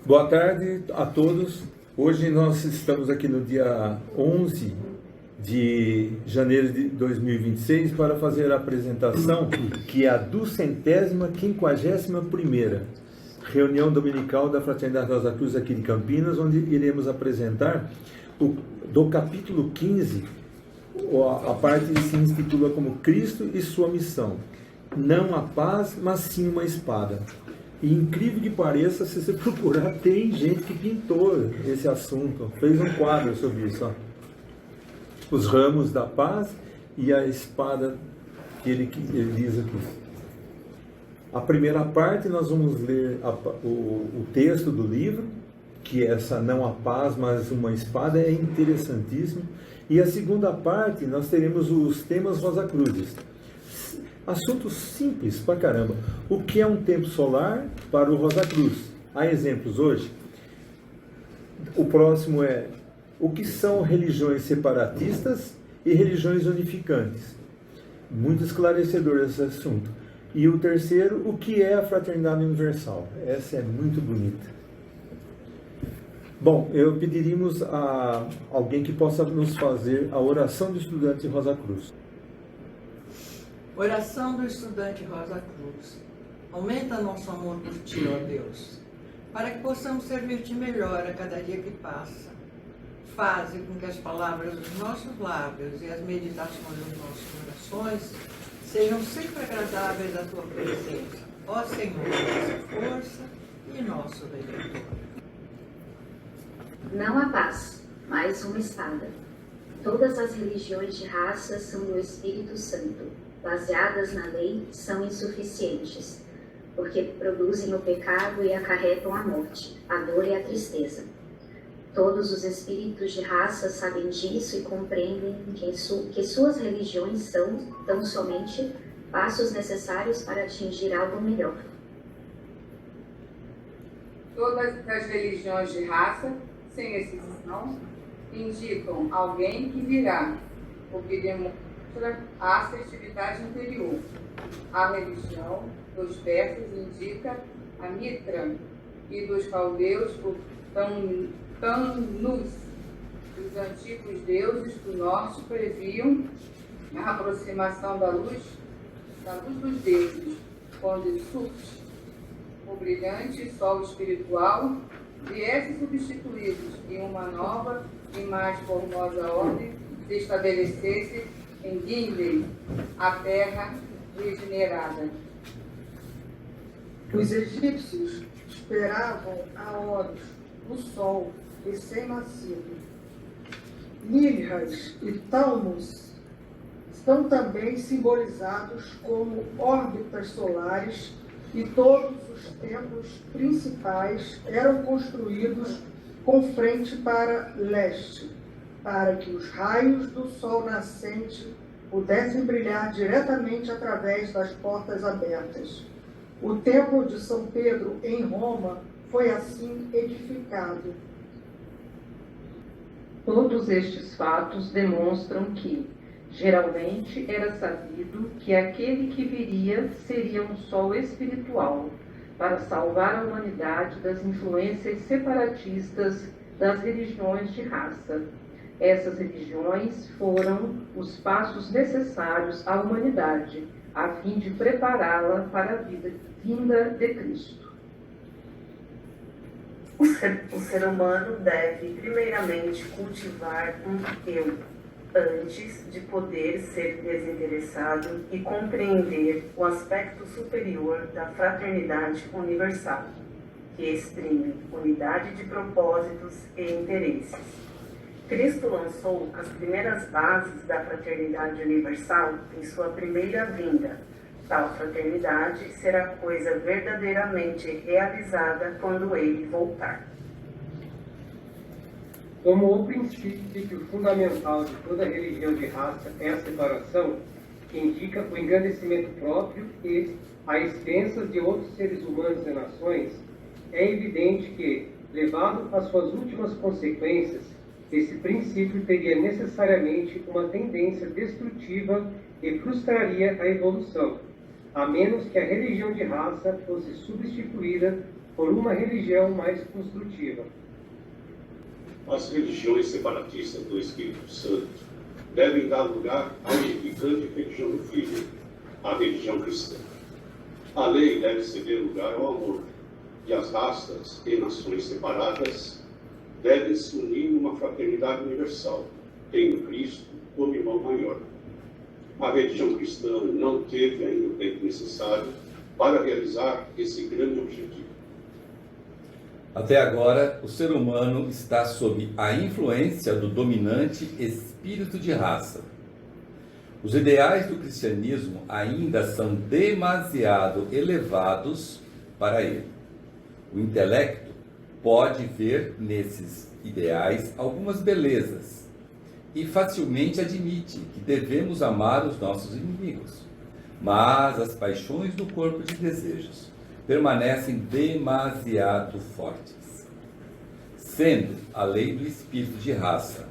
Boa tarde a todos. Hoje nós estamos aqui no dia 11 de janeiro de 2026 para fazer a apresentação, que é a 251ª reunião dominical da Fraternidade Rosa Cruz aqui de Campinas, onde iremos apresentar do capítulo 15, a parte que se intitula como Cristo e sua missão. Não a paz, mas sim uma espada. E incrível que pareça, se você procurar, tem gente que pintou esse assunto, fez um quadro sobre isso. Ó. Os ramos da paz e a espada que ele diz aqui. A primeira parte nós vamos ler o texto do livro, que é essa não a paz, mas uma espada, é interessantíssimo. E a segunda parte nós teremos os temas Rosa Cruzes. Assuntos simples pra caramba. O que é um tempo solar para o Rosa Cruz? Há exemplos hoje. O próximo é o que são religiões separatistas e religiões unificantes. Muito esclarecedor esse assunto. E o terceiro, o que é a Fraternidade Universal? Essa é muito bonita. Bom, eu pediríamos a alguém que possa nos fazer a oração do estudante Rosa Cruz. Oração do estudante Rosa Cruz. Aumenta nosso amor por Ti, ó Deus, para que possamos servir-te melhor a cada dia que passa. Faze com que as palavras dos nossos lábios e as meditações dos nossos corações sejam sempre agradáveis à Tua presença, ó Senhor, nossa força e nosso Redentor. Não há paz, mas uma espada. Todas as religiões de raça são do Espírito Santo. Baseadas na lei, são insuficientes, porque produzem o pecado e acarretam a morte, a dor e a tristeza. Todos os espíritos de raça sabem disso e compreendem que suas religiões são, tão somente, passos necessários para atingir algo melhor. Todas as religiões de raça, sem exceção, indicam alguém que virá, o que demonstra a assertividade interior. A religião dos persas indica a Mitra e dos caldeus o Tannus. Os antigos deuses do norte previam a aproximação da luz dos deuses, quando Sucos, o brilhante sol espiritual, viesse substituídos em uma nova e mais formosa ordem se estabelecesse em Guindey, a terra regenerada. Os egípcios esperavam a Horus, o sol recém-nascido. Nilhas e Talmus estão também simbolizados como órbitas solares e todos os templos principais eram construídos com frente para leste, para que os raios do sol nascente pudessem brilhar diretamente através das portas abertas. O Templo de São Pedro, em Roma, foi assim edificado. Todos estes fatos demonstram que, geralmente, era sabido que aquele que viria seria um sol espiritual, para salvar a humanidade das influências separatistas das religiões de raça. Essas religiões foram os passos necessários à humanidade, a fim de prepará-la para a vinda de Cristo. O ser humano deve, primeiramente, cultivar um eu, antes de poder ser desinteressado e compreender o aspecto superior da fraternidade universal, que exprime unidade de propósitos e interesses. Cristo lançou as primeiras bases da fraternidade universal em sua primeira vinda. Tal fraternidade será coisa verdadeiramente realizada quando ele voltar. Como o princípio fundamental de toda religião de raça é a separação, que indica o engrandecimento próprio e, a expensas de outros seres humanos e nações, é evidente que, levado às suas últimas consequências, esse princípio teria necessariamente uma tendência destrutiva e frustraria a evolução, a menos que a religião de raça fosse substituída por uma religião mais construtiva. As religiões separatistas do Espírito Santo devem dar lugar à edificante religião do Filho, a religião cristã. A lei deve ceder lugar ao amor, e as raças e nações separadas devem se unir numa fraternidade universal, tendo Cristo como irmão maior. A religião cristã não teve ainda o tempo necessário para realizar esse grande objetivo. Até agora, o ser humano está sob a influência do dominante espírito de raça. Os ideais do cristianismo ainda são demasiado elevados para ele. O intelecto pode ver nesses ideais algumas belezas e facilmente admite que devemos amar os nossos inimigos. Mas as paixões do corpo de desejos permanecem demasiado fortes. Sendo a lei do espírito de raça,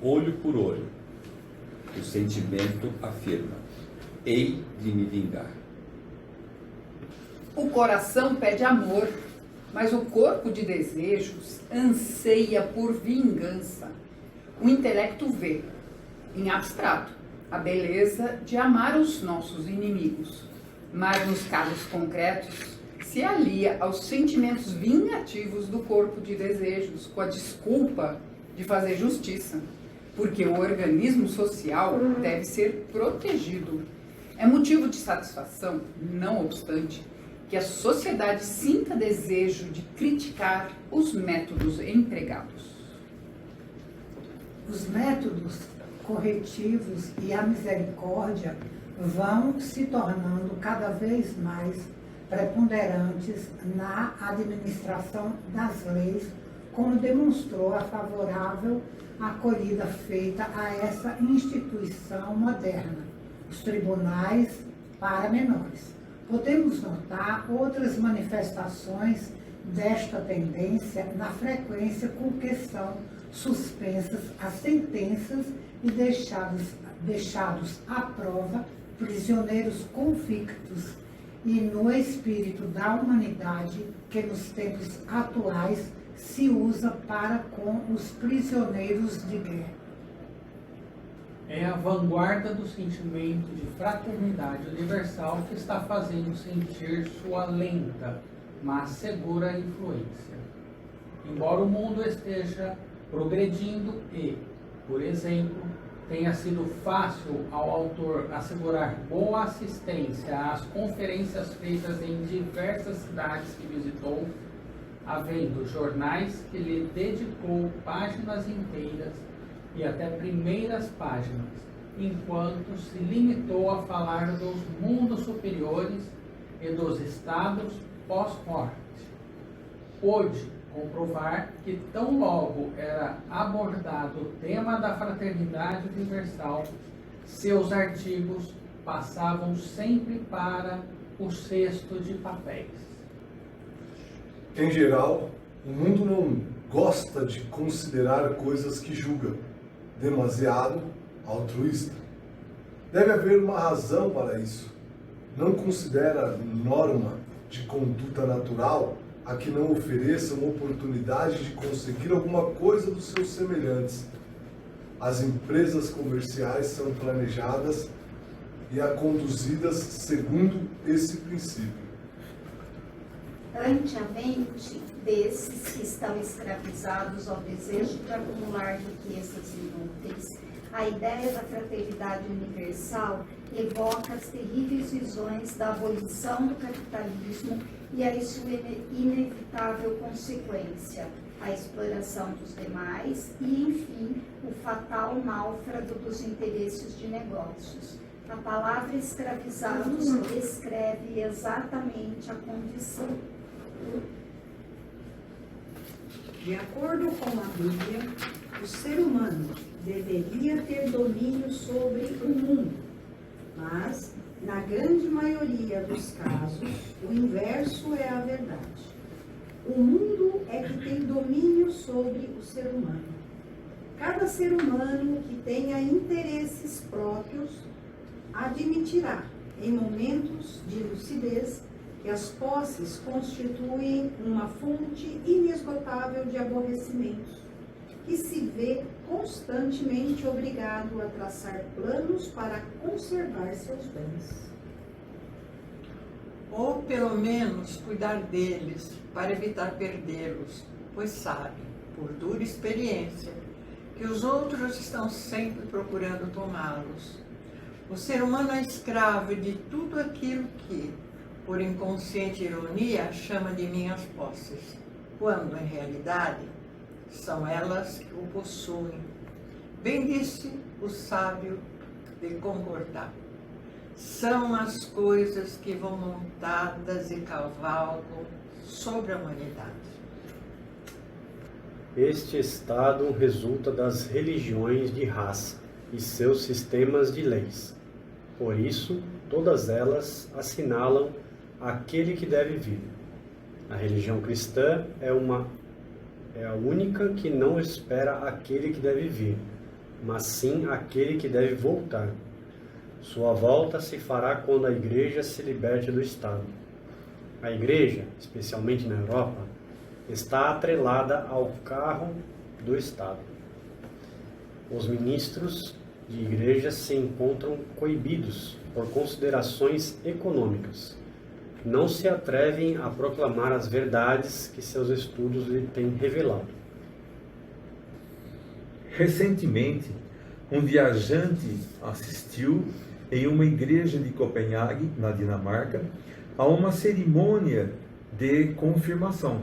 olho por olho, o sentimento afirma: hei de me vingar. O coração pede amor, mas o corpo de desejos anseia por vingança. O intelecto vê, em abstrato, a beleza de amar os nossos inimigos, mas nos casos concretos se alia aos sentimentos vingativos do corpo de desejos, com a desculpa de fazer justiça, porque o organismo social deve ser protegido. É motivo de satisfação, não obstante, que a sociedade sinta desejo de criticar os métodos empregados. Os métodos corretivos e a misericórdia vão se tornando cada vez mais preponderantes na administração das leis, como demonstrou a favorável acolhida feita a essa instituição moderna, os tribunais para menores. Podemos notar outras manifestações desta tendência na frequência com que são suspensas as sentenças e deixados à prova prisioneiros convictos, e no espírito da humanidade que nos tempos atuais se usa para com os prisioneiros de guerra. É a vanguarda do sentimento de fraternidade universal que está fazendo sentir sua lenta, mas segura influência. Embora o mundo esteja progredindo e, por exemplo, tenha sido fácil ao autor assegurar boa assistência às conferências feitas em diversas cidades que visitou, havendo jornais que lhe dedicou páginas inteiras e até primeiras páginas, enquanto se limitou a falar dos mundos superiores e dos estados pós-morte. Pôde comprovar que tão logo era abordado o tema da fraternidade universal, seus artigos passavam sempre para o cesto de papéis. Em geral, o mundo não gosta de considerar coisas que julga, demasiado altruísta. Deve haver uma razão para isso. Não considera norma de conduta natural a que não ofereça uma oportunidade de conseguir alguma coisa dos seus semelhantes. As empresas comerciais são planejadas e conduzidas segundo esse princípio. Ante a mente desses que estão escravizados ao desejo de acumular riquezas inúteis, a ideia da fraternidade universal evoca as terríveis visões da abolição do capitalismo e a sua inevitável consequência, a exploração dos demais e, enfim, o fatal náufrago dos interesses de negócios. A palavra escravizados descreve exatamente a condição. De acordo com a Bíblia, o ser humano deveria ter domínio sobre o mundo, mas, na grande maioria dos casos, o inverso é a verdade. O mundo é que tem domínio sobre o ser humano. Cada ser humano que tenha interesses próprios admitirá, em momentos de lucidez, que as posses constituem uma fonte inesgotável de aborrecimentos, que se vê constantemente obrigado a traçar planos para conservar seus bens. Ou pelo menos cuidar deles para evitar perdê-los, pois sabe, por dura experiência, que os outros estão sempre procurando tomá-los. O ser humano é escravo de tudo aquilo que, por inconsciente ironia, chama de minhas posses, quando, em realidade, são elas que o possuem. Bem disse o sábio de Concordar. São as coisas que vão montadas e cavalgam sobre a humanidade. Este estado resulta das religiões de raça e seus sistemas de leis. Por isso, todas elas assinalam aquele que deve vir. A religião cristã é a única que não espera aquele que deve vir, mas sim aquele que deve voltar. Sua volta se fará quando a Igreja se liberte do Estado. A Igreja, especialmente na Europa, está atrelada ao carro do Estado. Os ministros de igreja se encontram coibidos por considerações econômicas. Não se atrevem a proclamar as verdades que seus estudos lhe têm revelado. Recentemente, um viajante assistiu em uma igreja de Copenhague, na Dinamarca, a uma cerimônia de confirmação.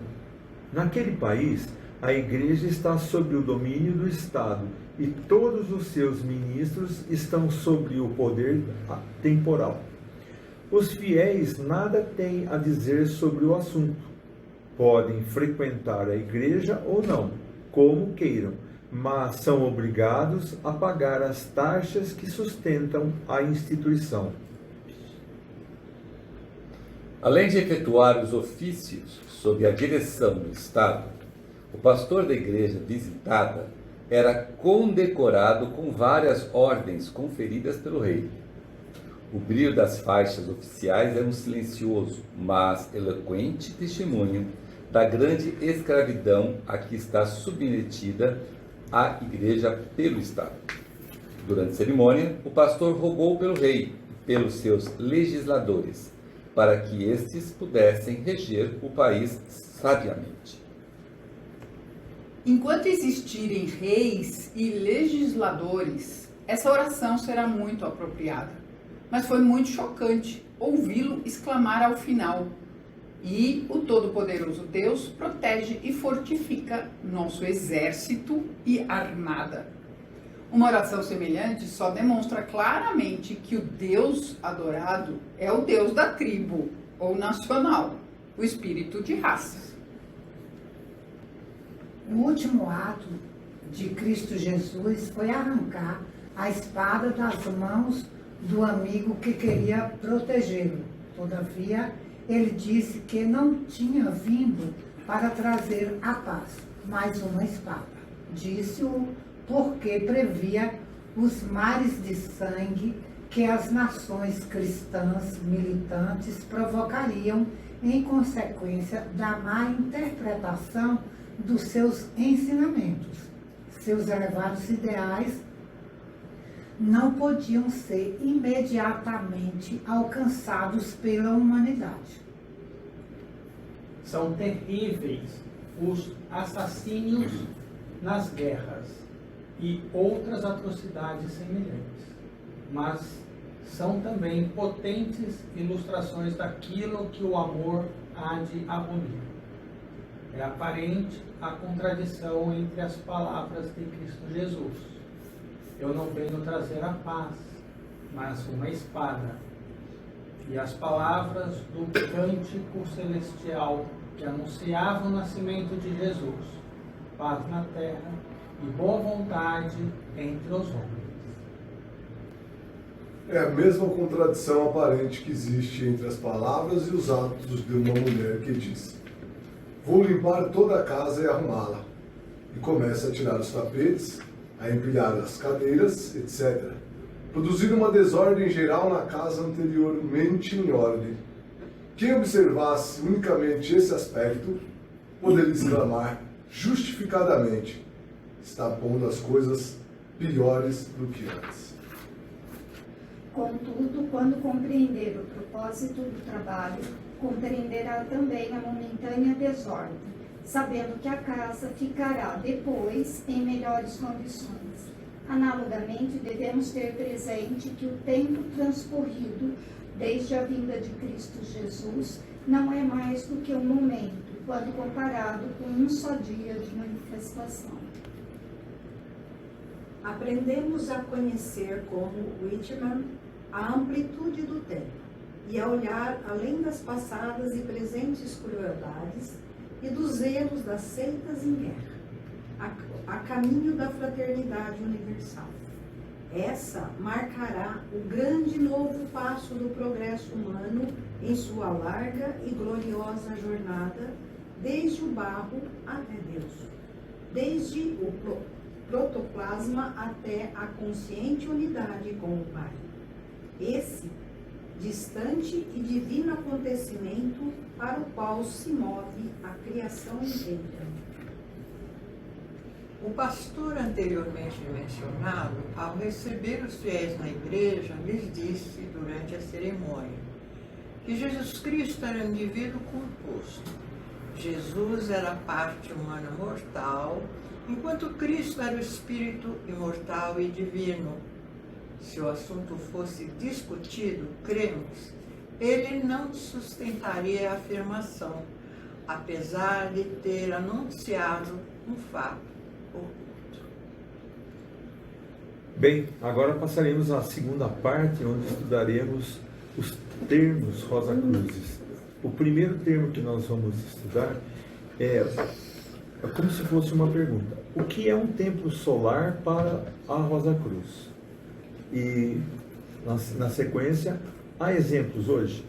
Naquele país, a igreja está sob o domínio do Estado e todos os seus ministros estão sob o poder temporal. Os fiéis nada têm a dizer sobre o assunto. Podem frequentar a igreja ou não, como queiram, mas são obrigados a pagar as taxas que sustentam a instituição. Além de efetuar os ofícios sob a direção do Estado, o pastor da igreja visitada era condecorado com várias ordens conferidas pelo rei. O brilho das faixas oficiais era um silencioso, mas eloquente testemunho da grande escravidão a que está submetida a igreja pelo Estado. Durante a cerimônia, o pastor rogou pelo rei e pelos seus legisladores, para que estes pudessem reger o país sabiamente. Enquanto existirem reis e legisladores, essa oração será muito apropriada. Mas foi muito chocante ouvi-lo exclamar ao final: e o Todo-Poderoso Deus protege e fortifica nosso exército e armada. Uma oração semelhante só demonstra claramente que o Deus adorado é o Deus da tribo ou nacional, o espírito de raça. O último ato de Cristo Jesus foi arrancar a espada das mãos do amigo que queria protegê-lo. Todavia, ele disse que não tinha vindo para trazer a paz, mas uma espada. Disse-o porque previa os mares de sangue que as nações cristãs militantes provocariam em consequência da má interpretação dos seus ensinamentos. Seus elevados ideais não podiam ser imediatamente alcançados pela humanidade. São terríveis os assassínios nas guerras e outras atrocidades semelhantes, mas são também potentes ilustrações daquilo que o amor há de abolir. É aparente a contradição entre as palavras de Cristo Jesus. Eu não venho trazer a paz, mas uma espada. E as palavras do cântico celestial que anunciava o nascimento de Jesus: paz na terra e boa vontade entre os homens. É a mesma contradição aparente que existe entre as palavras e os atos de uma mulher que diz: vou limpar toda a casa e arrumá-la. E começa a tirar os tapetes, a empilhar as cadeiras, etc., produzindo uma desordem geral na casa anteriormente em ordem. Quem observasse unicamente esse aspecto poderia exclamar justificadamente: está pondo as coisas piores do que antes. Contudo, quando compreender o propósito do trabalho, compreenderá também a momentânea desordem, sabendo que a casa ficará depois em melhores condições. Analogamente, devemos ter presente que o tempo transcorrido desde a vinda de Cristo Jesus não é mais do que um momento, quando comparado com um só dia de manifestação. Aprendemos a conhecer, como Whitman, a amplitude do tempo e a olhar além das passadas e presentes crueldades e dos erros das seitas em guerra, a caminho da fraternidade universal. Essa marcará o grande novo passo do progresso humano em sua larga e gloriosa jornada, desde o barro até Deus, desde o protoplasma até a consciente unidade com o Pai. Esse distante e divino acontecimento para o qual se move a criação inteira. O pastor anteriormente mencionado, ao receber os fiéis na igreja, lhes disse durante a cerimônia que Jesus Cristo era um indivíduo composto. Jesus era a parte humana mortal, enquanto Cristo era o espírito imortal e divino. Se o assunto fosse discutido, cremos, ele não sustentaria a afirmação, apesar de ter anunciado um fato oculto. Bem, agora passaremos à segunda parte, onde estudaremos os termos Rosa Cruzes. O primeiro termo que nós vamos estudar é como se fosse uma pergunta: o que é um templo solar para a Rosa Cruz? E na sequência, há exemplos hoje.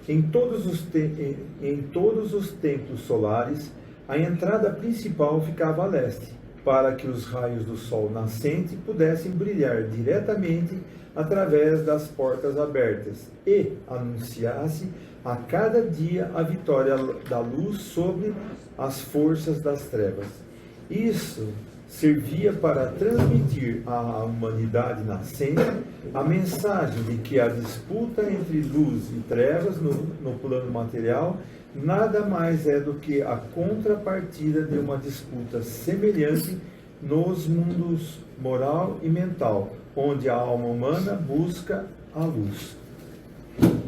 Em todos os templos solares, a entrada principal ficava a leste, para que os raios do sol nascente pudessem brilhar diretamente através das portas abertas e anunciasse a cada dia a vitória da luz sobre as forças das trevas. Isso servia para transmitir à humanidade nascente a mensagem de que a disputa entre luz e trevas no plano material nada mais é do que a contrapartida de uma disputa semelhante nos mundos moral e mental, onde a alma humana busca a luz.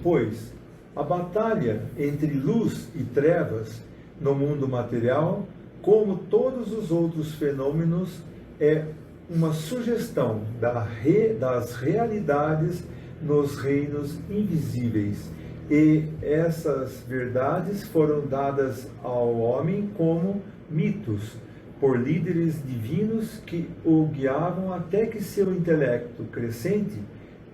Pois a batalha entre luz e trevas no mundo material, como todos os outros fenômenos, é uma sugestão das realidades nos reinos invisíveis. E essas verdades foram dadas ao homem como mitos, por líderes divinos que o guiavam até que seu intelecto crescente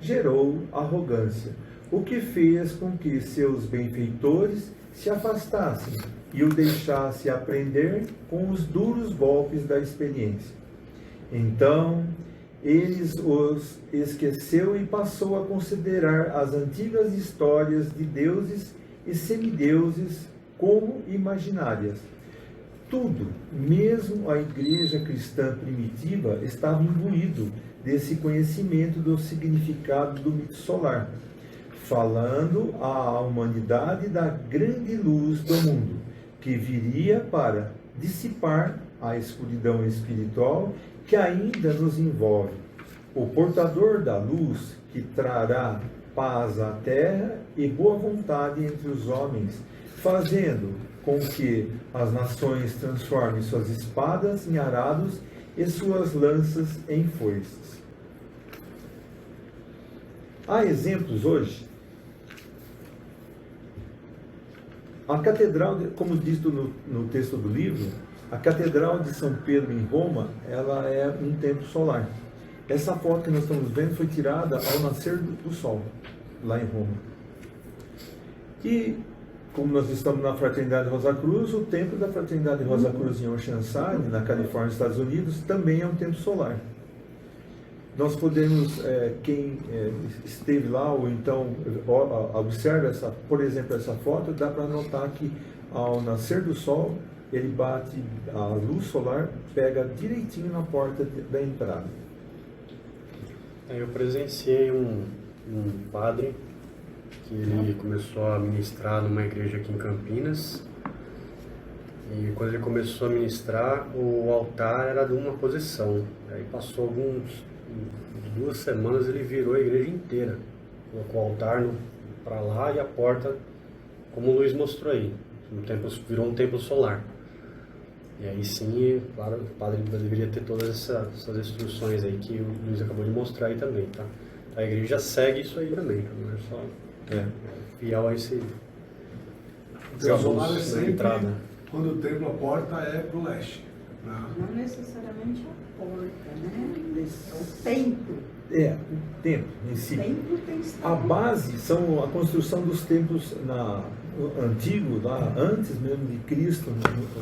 gerou arrogância, o que fez com que seus benfeitores se afastassem e o deixasse aprender com os duros golpes da experiência. Então, eles os esqueceu e passou a considerar as antigas histórias de deuses e semideuses como imaginárias. Tudo, mesmo a igreja cristã primitiva, estava imbuído desse conhecimento do significado do mito solar, falando à humanidade da grande luz do mundo, que viria para dissipar a escuridão espiritual que ainda nos envolve. O portador da luz que trará paz à terra e boa vontade entre os homens, fazendo com que as nações transformem suas espadas em arados e suas lanças em foices. Há exemplos hoje. A catedral, como dito no texto do livro, a Catedral de São Pedro em Roma, ela é um templo solar. Essa foto que nós estamos vendo foi tirada ao nascer do sol, lá em Roma. E, como nós estamos na Fraternidade Rosa Cruz, o templo da Fraternidade Rosa Cruz em Oceanside, na Califórnia, Estados Unidos, também é um templo solar. nós podemos, quem esteve lá, ou então observa, por exemplo, essa foto, dá para notar que ao nascer do sol, ele bate, a luz solar pega direitinho na porta da entrada. Eu presenciei um padre que ele começou a ministrar numa igreja aqui em Campinas. E quando ele começou a ministrar, o altar era de uma posição. Aí passou 2 semanas, ele virou a igreja inteira. Colocou o altar para lá e a porta, como o Luiz mostrou aí. Virou um templo solar. E aí sim, claro, o padre deveria ter todas essas instruções aí que o Luiz acabou de mostrar aí também, tá? A igreja segue isso aí também, tá? Não é só fiel a esse... O templo solar é sempre, quando o templo, a porta é para o leste. Não necessariamente a porta, né? É o templo. O templo em si. O templo tem a base são a construção dos templos antigo, lá antes mesmo de Cristo.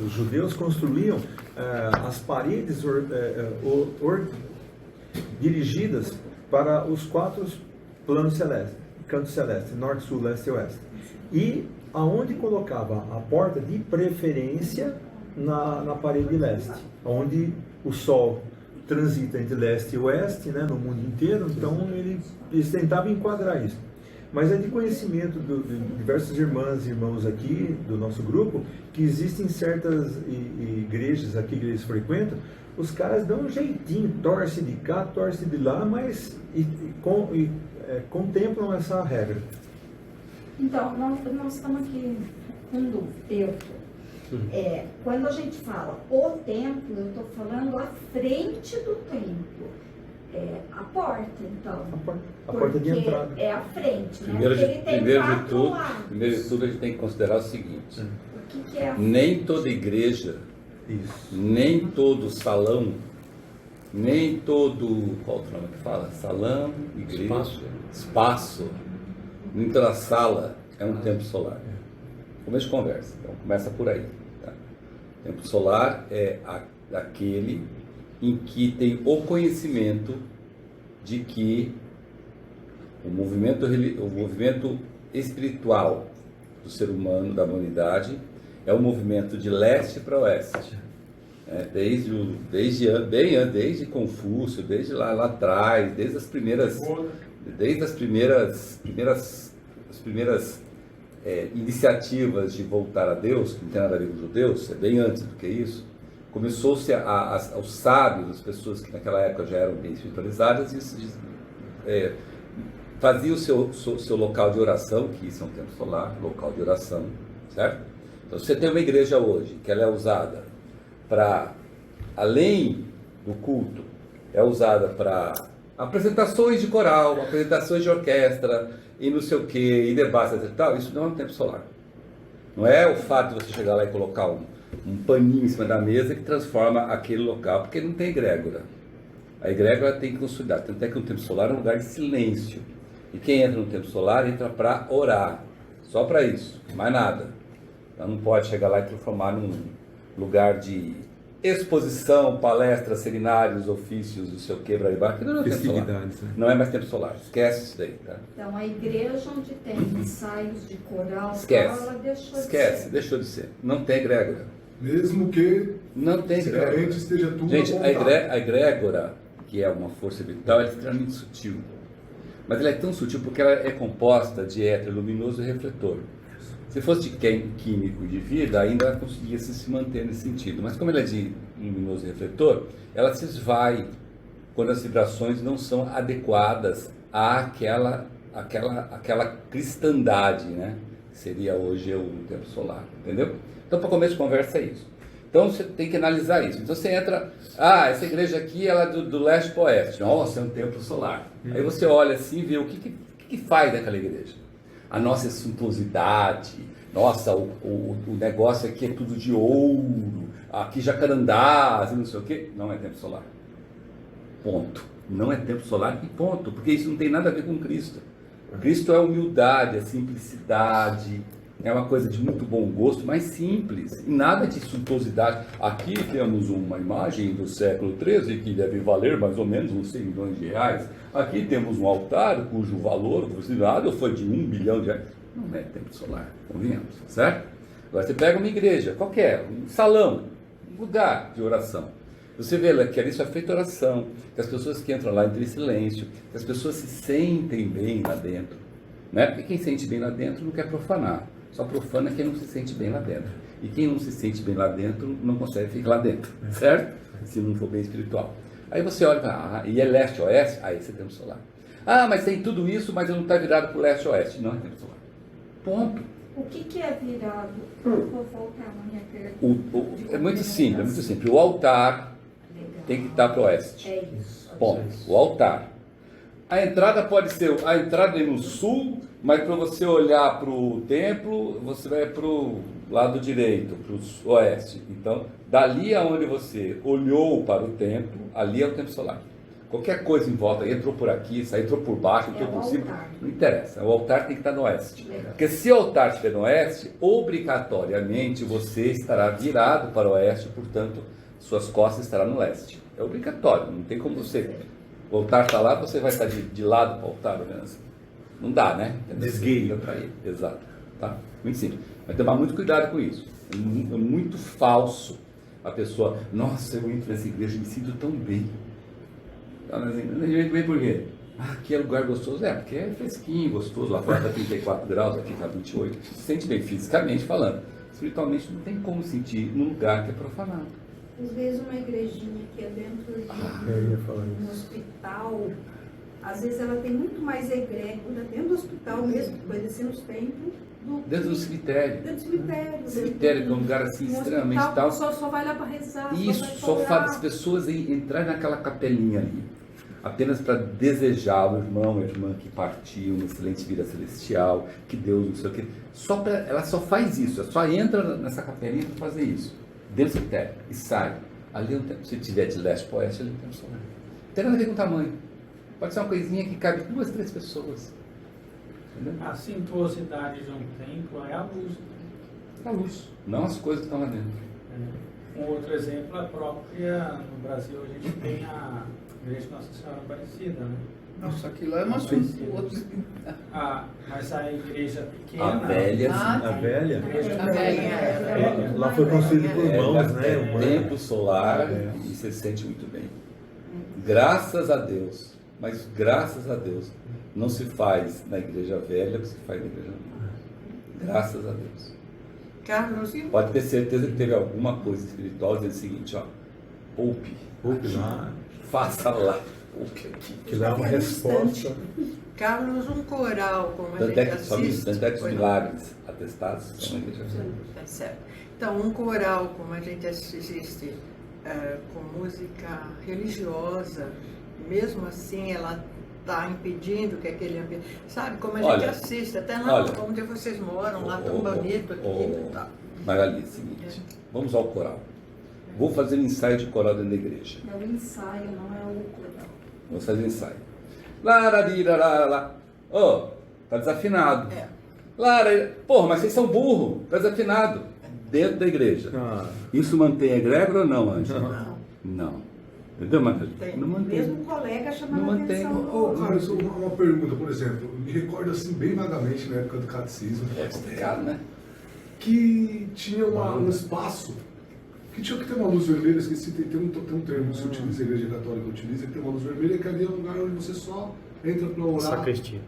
Os judeus construíam as paredes dirigidas para os 4 planos celestes, cantos celestes, norte, sul, leste e oeste. E aonde colocava a porta de preferência na parede leste, onde o sol transita entre leste e oeste, né, no mundo inteiro, então eles tentavam enquadrar isso. Mas é de conhecimento de diversas irmãs e irmãos aqui do nosso grupo, que existem certas igrejas aqui que eles frequentam, os caras dão um jeitinho, torce de cá, torce de lá, mas contemplam essa regra. Então, nós estamos aqui com dúvida. Quando a gente fala o templo, eu estou falando a frente do templo. A porta, então. A porta de entrada. É a frente, né? Primeiro de tudo, a gente tem que considerar o seguinte. O que é a frente? Nem toda igreja, nem todo salão, nem todo... Qual o nome que fala? Salão, igreja, espaço. Nem toda sala é um templo solar. Começo de conversa. Então começa por aí. Tá? O templo solar é aquele em que tem o conhecimento de que o movimento espiritual do ser humano, da humanidade, é um movimento de leste para oeste. Desde Confúcio, desde lá atrás, desde as primeiras iniciativas de voltar a Deus, que não tem nada a ver com os judeus, é bem antes do que isso. Começou-se aos sábios, as pessoas que naquela época já eram bem espiritualizadas, faziam o seu local de oração, que isso é um templo solar, local de oração, certo? Então, você tem uma igreja hoje, que ela é usada para, além do culto, é usada para apresentações de coral, apresentações de orquestra, e não sei o que, e debates e tal, isso não é um templo solar. Não é o fato de você chegar lá e colocar um paninho em cima da mesa que transforma aquele local, porque não tem egrégora. A egrégora tem que consolidar. Tanto é que um templo solar é um lugar de silêncio. E quem entra no templo solar entra para orar. Só para isso, mais nada. Então não pode chegar lá e transformar num lugar de exposição, palestras, seminários, ofícios, não sei o que, que não é templo solar. Né? Não é mais templo solar. Esquece isso daí, tá? Então a igreja onde tem ensaios de coral, ela deixou de ser. Não tem egrégora. Mesmo que não tem egrégora. Esteja tudo gente, a egrégora, que é uma força vital, é extremamente sutil. Mas ela é tão sutil porque ela é composta de éter luminoso e refletor. Se fosse de químico e de vida, ainda conseguia se manter nesse sentido. Mas como ela é de luminoso e refletor, ela se esvai quando as vibrações não são adequadas àquela cristandade, né? Que seria hoje o tempo solar, entendeu? Então, para começo de conversa é isso. Então, você tem que analisar isso. Então, você entra... essa igreja aqui, ela é do leste para o oeste. Nossa, é um templo solar. Aí você olha assim e vê o que faz daquela igreja. A nossa suntuosidade, nossa, o negócio aqui é tudo de ouro, aqui jacarandás, não sei o quê. Não é templo solar. Ponto. Não é templo solar e ponto. Porque isso não tem nada a ver com Cristo. Cristo é a humildade, a simplicidade, É uma coisa de muito bom gosto, mas simples, e nada de suntuosidade. Aqui temos uma imagem do século XIII que deve valer mais ou menos uns 100 milhões de reais. Aqui temos um altar cujo valor considerado foi de 1 bilhão de reais. Não é templo solar, convenhamos, certo? Agora você pega uma igreja, qualquer, um salão, um lugar de oração. Você vê lá que ali só é feita oração, que as pessoas que entram lá entram em silêncio, que as pessoas se sentem bem lá dentro. Né? Porque quem sente bem lá dentro não quer profanar. Só profana quem não se sente bem lá dentro. E quem não se sente bem lá dentro não consegue ficar lá dentro, certo? Se não for bem espiritual. Aí você olha e fala, e é leste-oeste? Aí você tem o solar. Ah, mas tem tudo isso, mas ele não está virado para o leste-oeste. Não, é tempo solar. Ponto. O que é virado? Vou voltar na minha pergunta. É muito simples, O altar tem que estar para o oeste. É isso. Ponto. O altar. A entrada pode ser, a entrada é no sul, mas para você olhar para o templo, você vai para o lado direito, para o oeste. Então, dali aonde você olhou para o templo, ali é o templo solar. Qualquer coisa em volta, entrou por aqui, entrou por baixo, entrou por cima, não interessa. O altar tem que estar no oeste. Porque se o altar estiver no oeste, obrigatoriamente você estará virado para o oeste, portanto, suas costas estarão no leste. É obrigatório, não tem como você... O altar está lá, você vai estar de lado para o altar, assim. Não dá, né? Desgueio. Exato. Tá? Muito simples. Mas tomar muito cuidado com isso. É muito falso a pessoa, nossa, eu entro nessa igreja e me sinto tão bem. Bem por quê? Ah, aqui é lugar gostoso. É, porque é fresquinho, gostoso. Lá fora está 34 graus, aqui está 28. Se sente bem fisicamente falando. Espiritualmente não tem como sentir num lugar que é profanado. Às vezes uma igrejinha que é dentro de um hospital, às vezes ela tem muito mais egrégora dentro do hospital mesmo, que obedecendo os templos, dentro do cemitério. Dentro do cemitério. Cemitério, que é um lugar assim extremamente tal. tal. O pessoal só vai lá para rezar. Isso, só faz as pessoas entrar naquela capelinha ali, apenas para desejar o irmão, a irmã que partiu, uma excelente vida celestial, que Deus não sei o quê. Ela só faz isso, ela só entra nessa capelinha para fazer isso. Dentro do cemitério e sai. Ali não tem, se tiver de leste para oeste, ali não tem solar. Não tem nada a ver com o tamanho. Pode ser uma coisinha que cabe 2, 3 pessoas. Entendeu? A suntuosidade de um templo é a luz. A luz, não as coisas que estão lá dentro. Um outro exemplo é própria, no Brasil a gente tem a Igreja de Nossa Senhora Aparecida, né? Nossa, aquilo é uma suntuosa. Mas a igreja pequena... A velha, a velha. Lá foi construído por mãos, né? Templo solar, e você se sente muito bem. Graças a Deus, mas graças a Deus, não se faz na igreja velha o que se faz na igreja nova. Graças a Deus. Carlos, pode ter certeza que teve alguma coisa espiritual dizendo o seguinte, ó, poupe lá, faça lá. Que dá uma resposta. Carlos, um coral como a gente assiste... Tanto é que os milagres atestados são na igreja velha. É certo. Então, um coral como a gente assiste com música religiosa, mesmo assim ela está impedindo que aquele ambiente... Sabe, como a gente assiste, até lá onde vocês moram, lá tão bonito aqui. Tá. Magali, é o seguinte, vamos ao coral. Vou fazer um ensaio de coral dentro da igreja. É o ensaio, não é o coral. Vamos fazer um ensaio. Lá. Ô, tá desafinado. Porra, mas vocês são burros, tá desafinado. Dentro da igreja. Isso mantém a egrégora ou não, Ângela? Não. Entendeu, Magali? Não mantém. Mesmo um colega chamando a atenção. Carlos, uma pergunta, por exemplo. Me recordo assim, bem vagamente, na época do catecismo. É complicado, né? Que tinha um espaço que tinha que ter uma luz vermelha, esqueci, tem um termo que se utiliza, a igreja católica utiliza, que tem uma luz vermelha, que ali é um lugar onde você só entra para orar. Sacristia.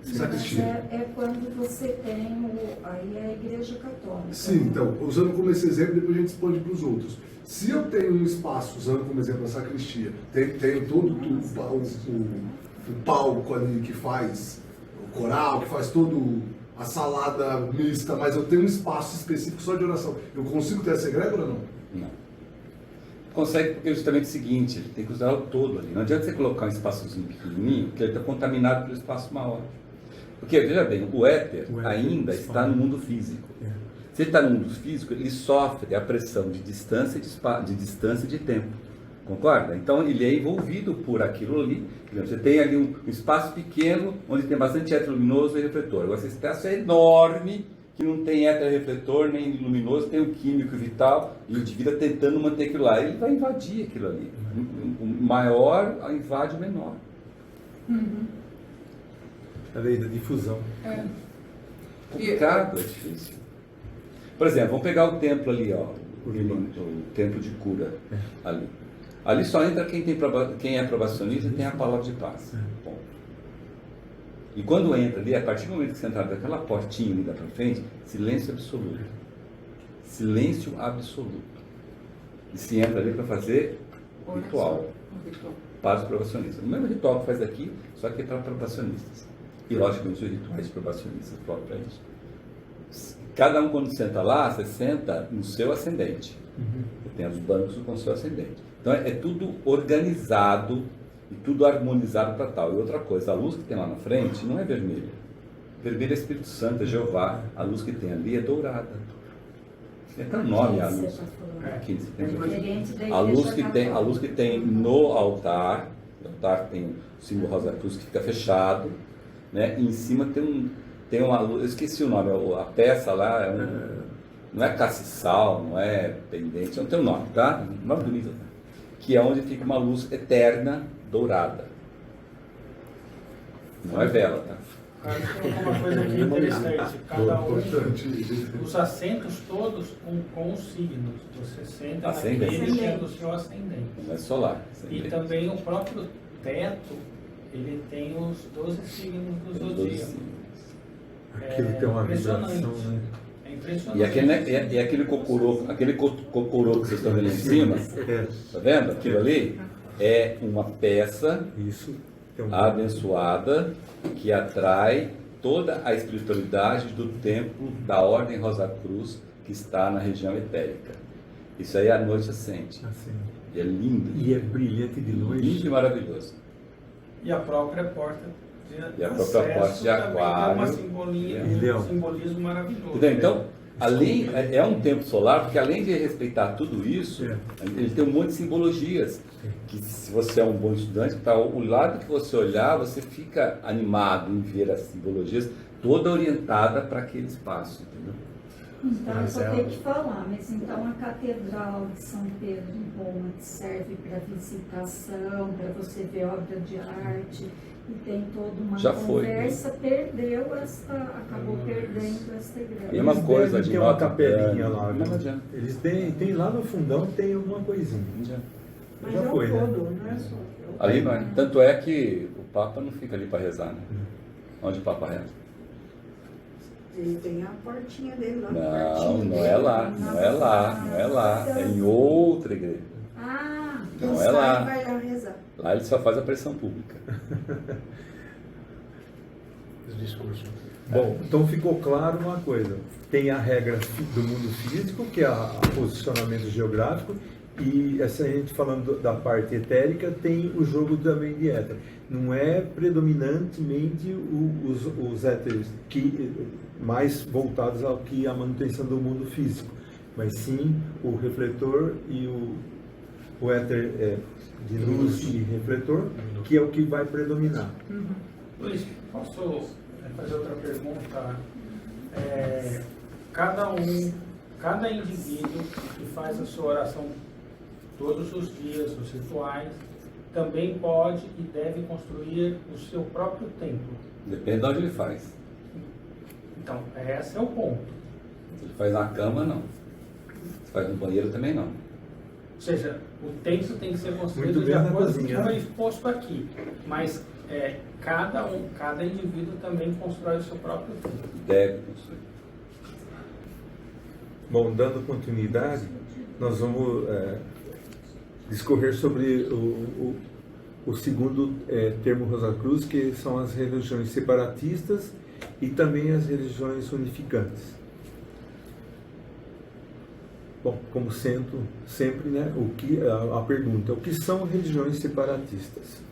É quando você tem aí a igreja católica. Sim, então, usando como esse exemplo, depois a gente expande para os outros. Se eu tenho um espaço, usando como exemplo a sacristia, tenho todo o palco ali que faz o coral, que faz todo a salada mista, mas eu tenho um espaço específico só de oração, eu consigo ter essa egrégora ou não? Não. Consegue porque é justamente o seguinte, ele tem que usar o todo ali. Não adianta você colocar um espaçozinho pequenininho, porque ele está contaminado pelo espaço maior. Porque, veja bem, o éter ainda está no mundo físico. Se ele está no mundo físico, ele sofre a pressão de distância e de tempo. Concorda? Então, ele é envolvido por aquilo ali. Você tem ali um espaço pequeno, onde tem bastante éter luminoso e refletor. Agora, esse espaço é enorme, que não tem heterorefletor, nem luminoso, tem o químico vital, e o de vida tentando manter aquilo lá. Ele vai invadir aquilo ali. O maior invade o menor. A lei da difusão. É. Complicado, é difícil. Por exemplo, vamos pegar o templo ali, ó, o templo de cura ali. Ali só entra quem é probacionista e tem a palavra de paz. Ponto. E quando entra ali, a partir do momento que você entrar daquela portinha ali da pra frente, silêncio absoluto. Silêncio absoluto. E se entra ali para fazer ritual para os probacionistas. O mesmo ritual que faz aqui, só que é para probacionistas. E logicamente os rituais probacionistas próprios para isso. Cada um, quando senta lá, você senta no seu ascendente. Tem os bancos com o seu ascendente. Então é tudo organizado e tudo harmonizado para tal. E outra coisa, a luz que tem lá na frente não é vermelha. Vermelho é Espírito Santo, é Jeová. A luz que tem ali é dourada. É até o nome a luz. A luz que tem no altar, o altar tem o símbolo Rosa Cruz que fica fechado, né? E em cima tem uma luz, eu esqueci o nome, a peça lá não é castiçal, não é pendente, não tem um nome, tá? Um nome bonito, que é onde fica uma luz eterna dourada. Não é vela, tá? Uma coisa aqui interessante, cada um, os assentos todos com os signos, você senta naquele que é do seu ascendente. Não é solar. E também o próprio teto, ele tem os 12 signos do zodíaco. Aquilo tem uma vibração, né? É impressionante. E aquele cocorô que vocês estão vendo ali em cima, tá vendo? Aquilo ali é uma peça abençoada que atrai toda a espiritualidade do templo da Ordem Rosa Cruz que está na região etérica. Isso aí à noite acende. E é lindo. E é brilhante de luz. Lindo e maravilhoso. E a própria porta de aquário. Um simbolismo maravilhoso. Então, além, é um templo solar, porque além de respeitar tudo isso, ele tem um monte de simbologias. Que se você é um bom estudante, para o lado que você olhar, você fica animado em ver as simbologias, toda orientada para aquele espaço, entendeu? Então, eu vou ter que falar, mas então a Catedral de São Pedro em Roma, que serve para visitação, para você ver obra de arte, e tem toda uma conversa, acabou perdendo essa igreja. E uma coisa de tem uma capelinha lá, viu? Eles têm lá no fundão tem alguma coisinha. Mas já é foi, todo, né? não é só. Ali não é. Tanto é que o Papa não fica ali para rezar, né? Onde o Papa reza? Ele tem a portinha dele lá. Não é lá. É em outra igreja. Não é lá. Vai lá rezar. Lá ele só faz a pressão pública. Os discursos. Bom, então ficou claro uma coisa. Tem a regra do mundo físico, que é o posicionamento geográfico, e essa gente falando da parte etérica, tem o jogo também de éter. Não é predominantemente os éteres mais voltados ao que a manutenção do mundo físico, mas sim o refletor e o éter de luz e refletor, que é o que vai predominar. Luiz, posso fazer outra pergunta? Cada indivíduo que faz a sua oração todos os dias, os rituais, também pode e deve construir o seu próprio templo. Depende de onde ele faz. Então, esse é o ponto. Se ele faz na cama, não. Se faz no banheiro, também não. Ou seja, o templo tem que ser construído de acordo com o que foi exposto aqui. Mas cada indivíduo também constrói o seu próprio templo. Deve construir. Bom, dando continuidade, nós vamos discorrer sobre o segundo termo Rosa Cruz, que são as religiões separatistas e também as religiões unificantes. Bom, como sempre, né, a pergunta, o que são religiões separatistas?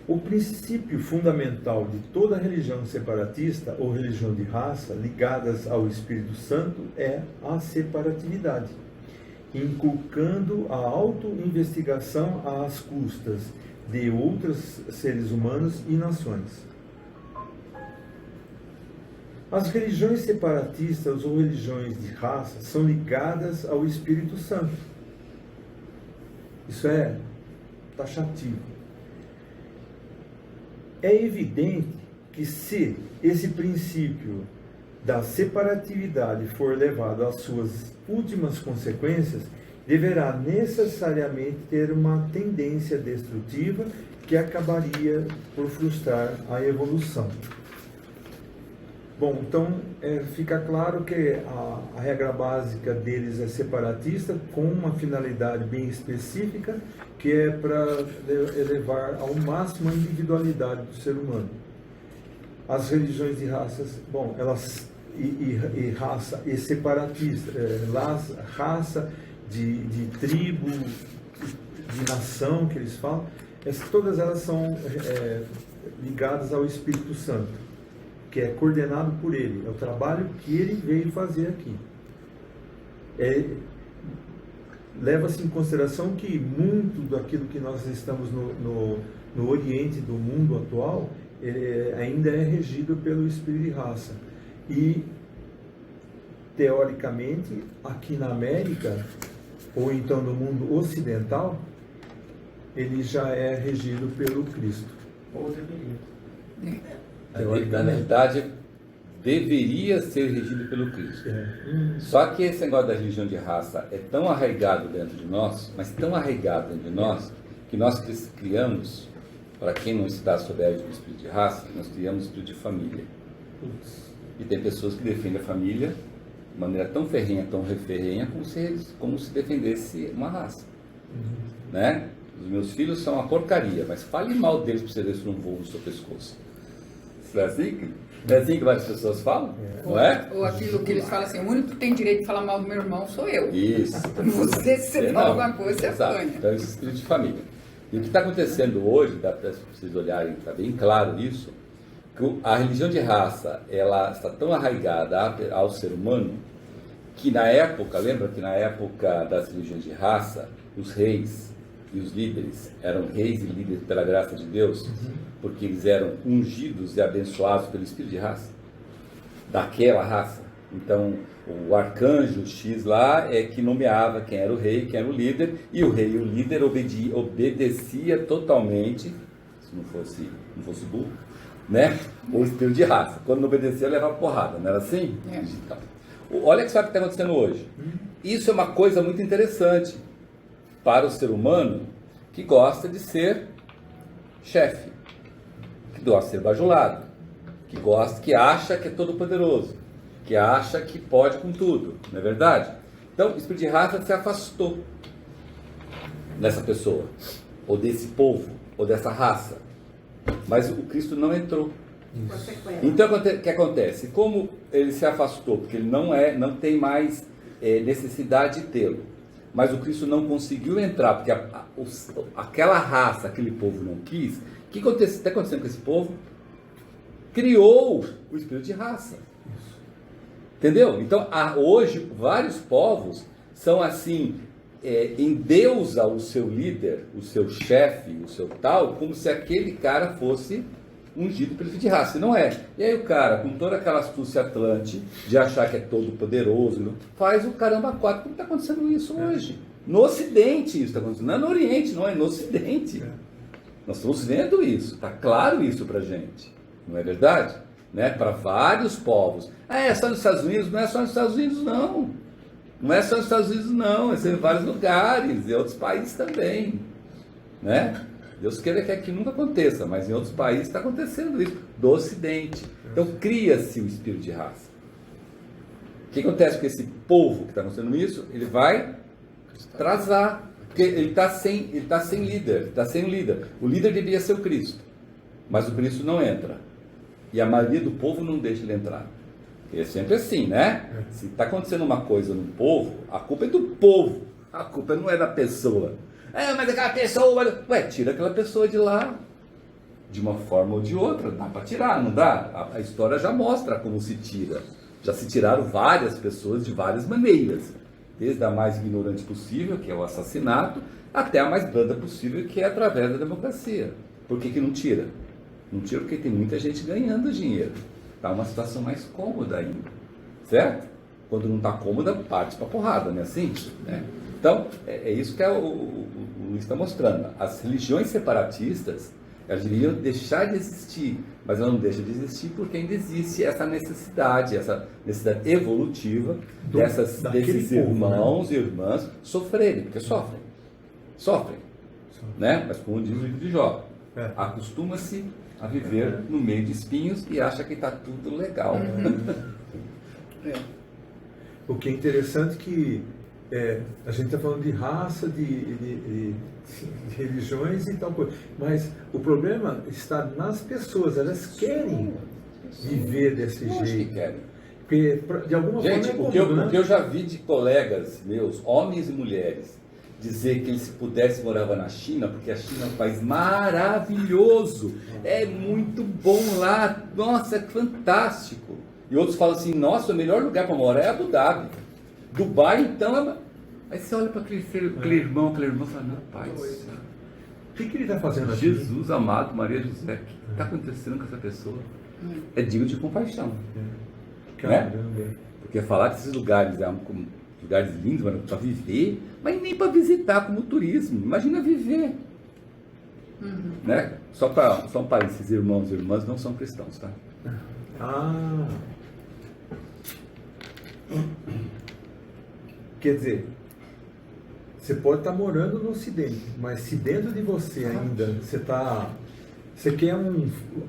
O princípio fundamental de toda religião separatista ou religião de raça ligadas ao Espírito Santo é a separatividade, inculcando a auto-investigação às custas de outros seres humanos e nações. As religiões separatistas ou religiões de raça são ligadas ao Espírito Santo. Isso é taxativo. É evidente que se esse princípio da separatividade for levado às suas últimas consequências, deverá necessariamente ter uma tendência destrutiva que acabaria por frustrar a evolução. Bom, então fica claro que a regra básica deles é separatista, com uma finalidade bem específica, que é para elevar ao máximo a individualidade do ser humano. As religiões de raças, bom, elas e raça e separatista, raça de tribo, de nação que eles falam, todas elas são ligadas ao Espírito Santo, que é coordenado por ele, é o trabalho que ele veio fazer aqui. Leva-se em consideração que muito daquilo que nós estamos no Oriente do mundo atual ainda é regido pelo espírito de raça. E, teoricamente, aqui na América, ou então no mundo ocidental, ele já é regido pelo Cristo. Ou deveria. Na verdade, deveria ser regido pelo Cristo. Só que esse negócio da religião de raça é tão arraigado dentro de nós, mas tão arraigado dentro de nós, que nós criamos, para quem não está sob a égide do espírito de raça, nós criamos o espírito de família. E tem pessoas que defendem a família de maneira tão ferrenha, como se defendesse uma raça. Né? Os meus filhos são uma porcaria, mas fale mal deles para você ver se não voam no seu pescoço. Não é assim que várias pessoas falam? Não é? Ou aquilo que eles falam assim, o único que tem direito de falar mal do meu irmão sou eu. Isso. Você, se você fala alguma coisa, você apanha. Então, esse espírito de família. E o que está acontecendo hoje, dá para vocês olharem, está bem claro isso, que a religião de raça, ela está tão arraigada ao ser humano, que na época, lembra que na época das religiões de raça, os reis e os líderes eram reis e líderes pela graça de Deus, porque eles eram ungidos e abençoados pelo espírito de raça, daquela raça. Então, o arcanjo X lá é que nomeava quem era o rei, quem era o líder, e o rei e o líder obedecia totalmente, se não fosse burro, né? O espírito de raça. Quando não obedecia, levava porrada, não era assim? Então, olha só o que está acontecendo hoje. Isso é uma coisa muito interessante para o ser humano que gosta de ser chefe, que gosta de ser bajulado, que acha que é todo poderoso, que acha que pode com tudo, não é verdade? Então, o espírito de raça se afastou dessa pessoa, ou desse povo, ou dessa raça, mas o Cristo não entrou. Então, o que acontece? Como ele se afastou, porque ele não tem mais necessidade de tê-lo, mas o Cristo não conseguiu entrar, porque aquela raça, aquele povo não quis. O que está acontecendo com esse povo? Criou o espírito de raça. Entendeu? Então, hoje, vários povos são assim, endeusa o seu líder, o seu chefe, o seu tal, como se aquele cara fosse ungido pelo espírito de raça, e não é. E aí o cara, com toda aquela astúcia atlante, de achar que é todo poderoso, faz o caramba quatro. Como está acontecendo isso hoje? No Ocidente isso está acontecendo, não é no Oriente, não é no Ocidente. Nós estamos vendo isso, está claro isso para a gente, não é verdade? Né? Para vários povos. É só nos Estados Unidos? Não é só nos Estados Unidos, não. Não é só nos Estados Unidos, não. É em vários lugares, em outros países também. Né? Deus queira que aqui nunca aconteça, mas em outros países está acontecendo isso, do Ocidente. Então cria-se o espírito de raça. O que acontece com esse povo que está acontecendo isso? Ele vai atrasar, porque ele está sem líder, está sem líder. O líder deveria ser o Cristo, mas o Cristo não entra. E a maioria do povo não deixa ele entrar. É sempre assim, né? Se está acontecendo uma coisa no povo, a culpa é do povo, a culpa não é da pessoa. Mas aquela pessoa... tira aquela pessoa de lá. De uma forma ou de outra. Dá para tirar, não dá? A história já mostra como se tira. Já se tiraram várias pessoas de várias maneiras. Desde a mais ignorante possível, que é o assassinato, até a mais branda possível, que é através da democracia. Por que não tira? Não tira porque tem muita gente ganhando dinheiro. está uma situação mais cômoda ainda, certo? Quando não está cômoda, parte para porrada, não é assim? Né? Então, é isso que o Luiz está mostrando. As religiões separatistas, elas deveriam deixar de existir, mas elas não deixam de existir porque ainda existe essa necessidade evolutiva desses irmãos, né, e irmãs sofrerem, porque sofrem, né? Mas como diz o livro de Jó, acostuma-se a viver no meio de espinhos e acha que está tudo legal. O que é interessante que a gente está falando de raça, de religiões e tal coisa, mas o problema está nas pessoas, elas querem viver desse jeito. Porque, de alguma gente, forma, o que eu já vi de colegas meus, homens e mulheres, dizer que ele, se pudesse, morava na China, porque a China é um país maravilhoso, é muito bom lá, nossa, é fantástico. E outros falam assim, nossa, o melhor lugar para morar é Abu Dhabi. Dubai, então, aí você olha para aquele irmão e fala, meu pai do céu. O que ele está fazendo aqui? Jesus amado, Maria José, o que está acontecendo com essa pessoa? É digno de compaixão. Né? Porque falar desses lugares, lugares lindos, para viver, mas nem para visitar como turismo. Imagina viver. Né? Só um parênteses, esses irmãos e irmãs não são cristãos, tá? Quer dizer, você pode estar morando no Ocidente, mas se dentro de você ainda você quer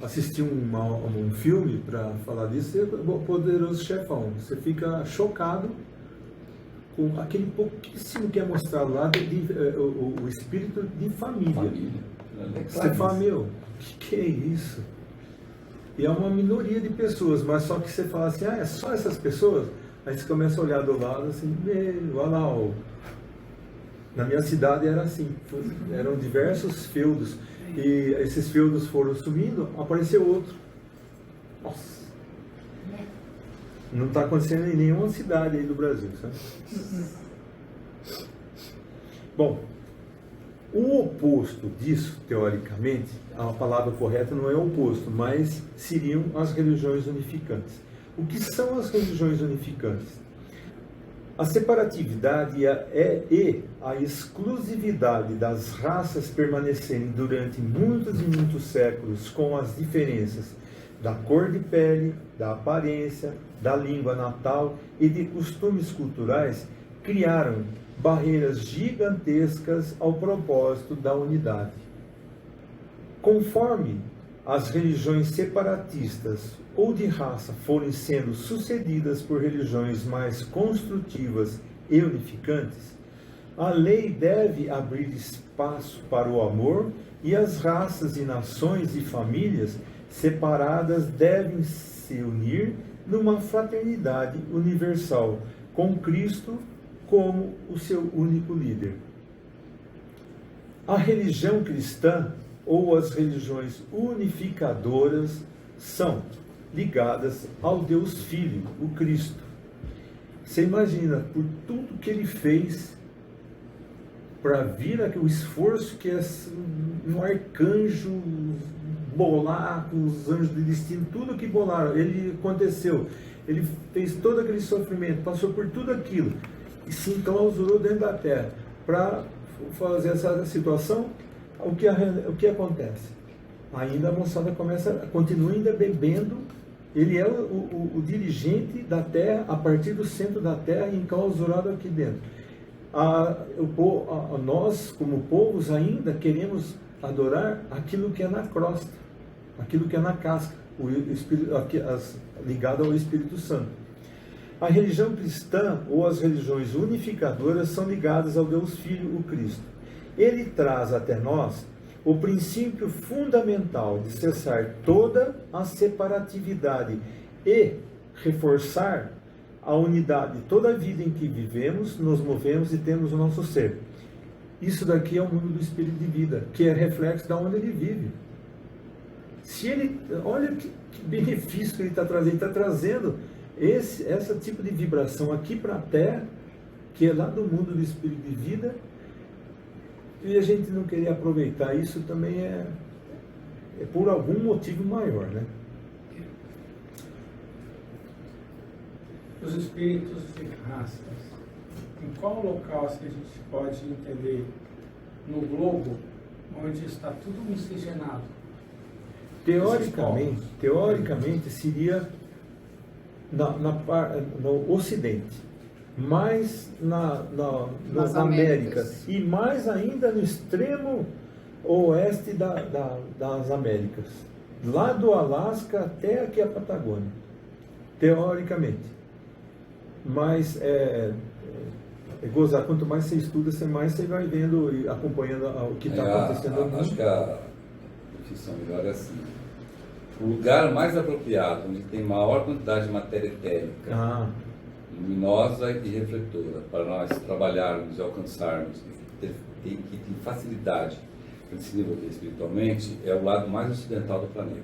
assistir um filme para falar disso, é o Poderoso Chefão. Você fica chocado com aquele pouquíssimo que é mostrado lá, o espírito de família. Você fala, meu, o que é isso? E é uma minoria de pessoas, mas só que você fala assim, é só essas pessoas? Aí você começa a olhar do lado assim, olha lá, na minha cidade era assim, eram diversos feudos, e esses feudos foram sumindo, apareceu outro. Nossa! Não está acontecendo em nenhuma cidade aí do Brasil, sabe? Bom, o oposto disso, teoricamente, a palavra correta não é oposto, mas seriam as religiões unificantes. O que são as religiões unificantes? A separatividade e a exclusividade das raças permanecerem durante muitos e muitos séculos com as diferenças da cor de pele, da aparência, da língua natal e de costumes culturais criaram barreiras gigantescas ao propósito da unidade. Conforme as religiões separatistas ou de raça forem sendo sucedidas por religiões mais construtivas e unificantes, a lei deve abrir espaço para o amor e as raças e nações e famílias separadas devem se unir numa fraternidade universal, com Cristo como o seu único líder. A religião cristã ou as religiões unificadoras são ligadas ao Deus Filho, o Cristo. Você imagina, por tudo que ele fez para vir aqui, o esforço que é um arcanjo bolar com os anjos do destino, tudo que bolaram, ele aconteceu, ele fez todo aquele sofrimento, passou por tudo aquilo e se enclausurou dentro da terra para fazer essa situação. O que acontece? Ainda a moçada continua ainda bebendo. Ele é o dirigente da terra, a partir do centro da terra, enclausurado aqui dentro. Nós, como povos, ainda queremos adorar aquilo que é na crosta, aquilo que é na casca, ligado ao Espírito Santo. A religião cristã ou as religiões unificadoras são ligadas ao Deus Filho, o Cristo. Ele traz até nós o princípio fundamental de cessar toda a separatividade e reforçar a unidade de toda a vida em que vivemos, nos movemos e temos o nosso ser. Isso daqui é o mundo do Espírito de vida, que é reflexo de onde ele vive. Olha que benefício que ele está trazendo. Ele está trazendo esse tipo de vibração aqui para a Terra, que é lá do mundo do Espírito de vida, e a gente não querer aproveitar isso também é por algum motivo maior, né? os espíritos de raças. Em qual local que a gente pode entender no globo onde está tudo miscigenado? Teoricamente seria no Ocidente, mais nas Américas e mais ainda no extremo oeste das Américas, lá do Alasca até aqui a Patagônia, teoricamente. Mas gozar, quanto mais você estuda, mais você vai vendo e acompanhando o que está acontecendo no mundo. Acho que a definição melhor é assim: o lugar mais apropriado, onde tem maior quantidade de matéria etérica, luminosa e refletora, para nós trabalharmos e alcançarmos, que tem facilidade para se desenvolver espiritualmente, é o lado mais ocidental do planeta,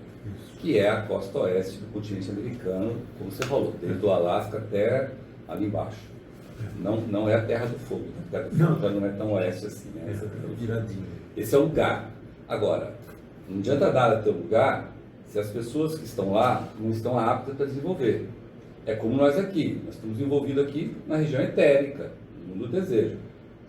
que é a costa oeste do continente americano, como você falou, desde o Alasca até ali embaixo. Não é a Terra do Fogo, a Terra do Fogo não é tão oeste assim, né? Esse é o lugar. Agora, não adianta nada ter um lugar se as pessoas que estão lá não estão aptas para desenvolver. É como nós aqui, nós estamos envolvidos aqui na região etérica, no mundo do desejo.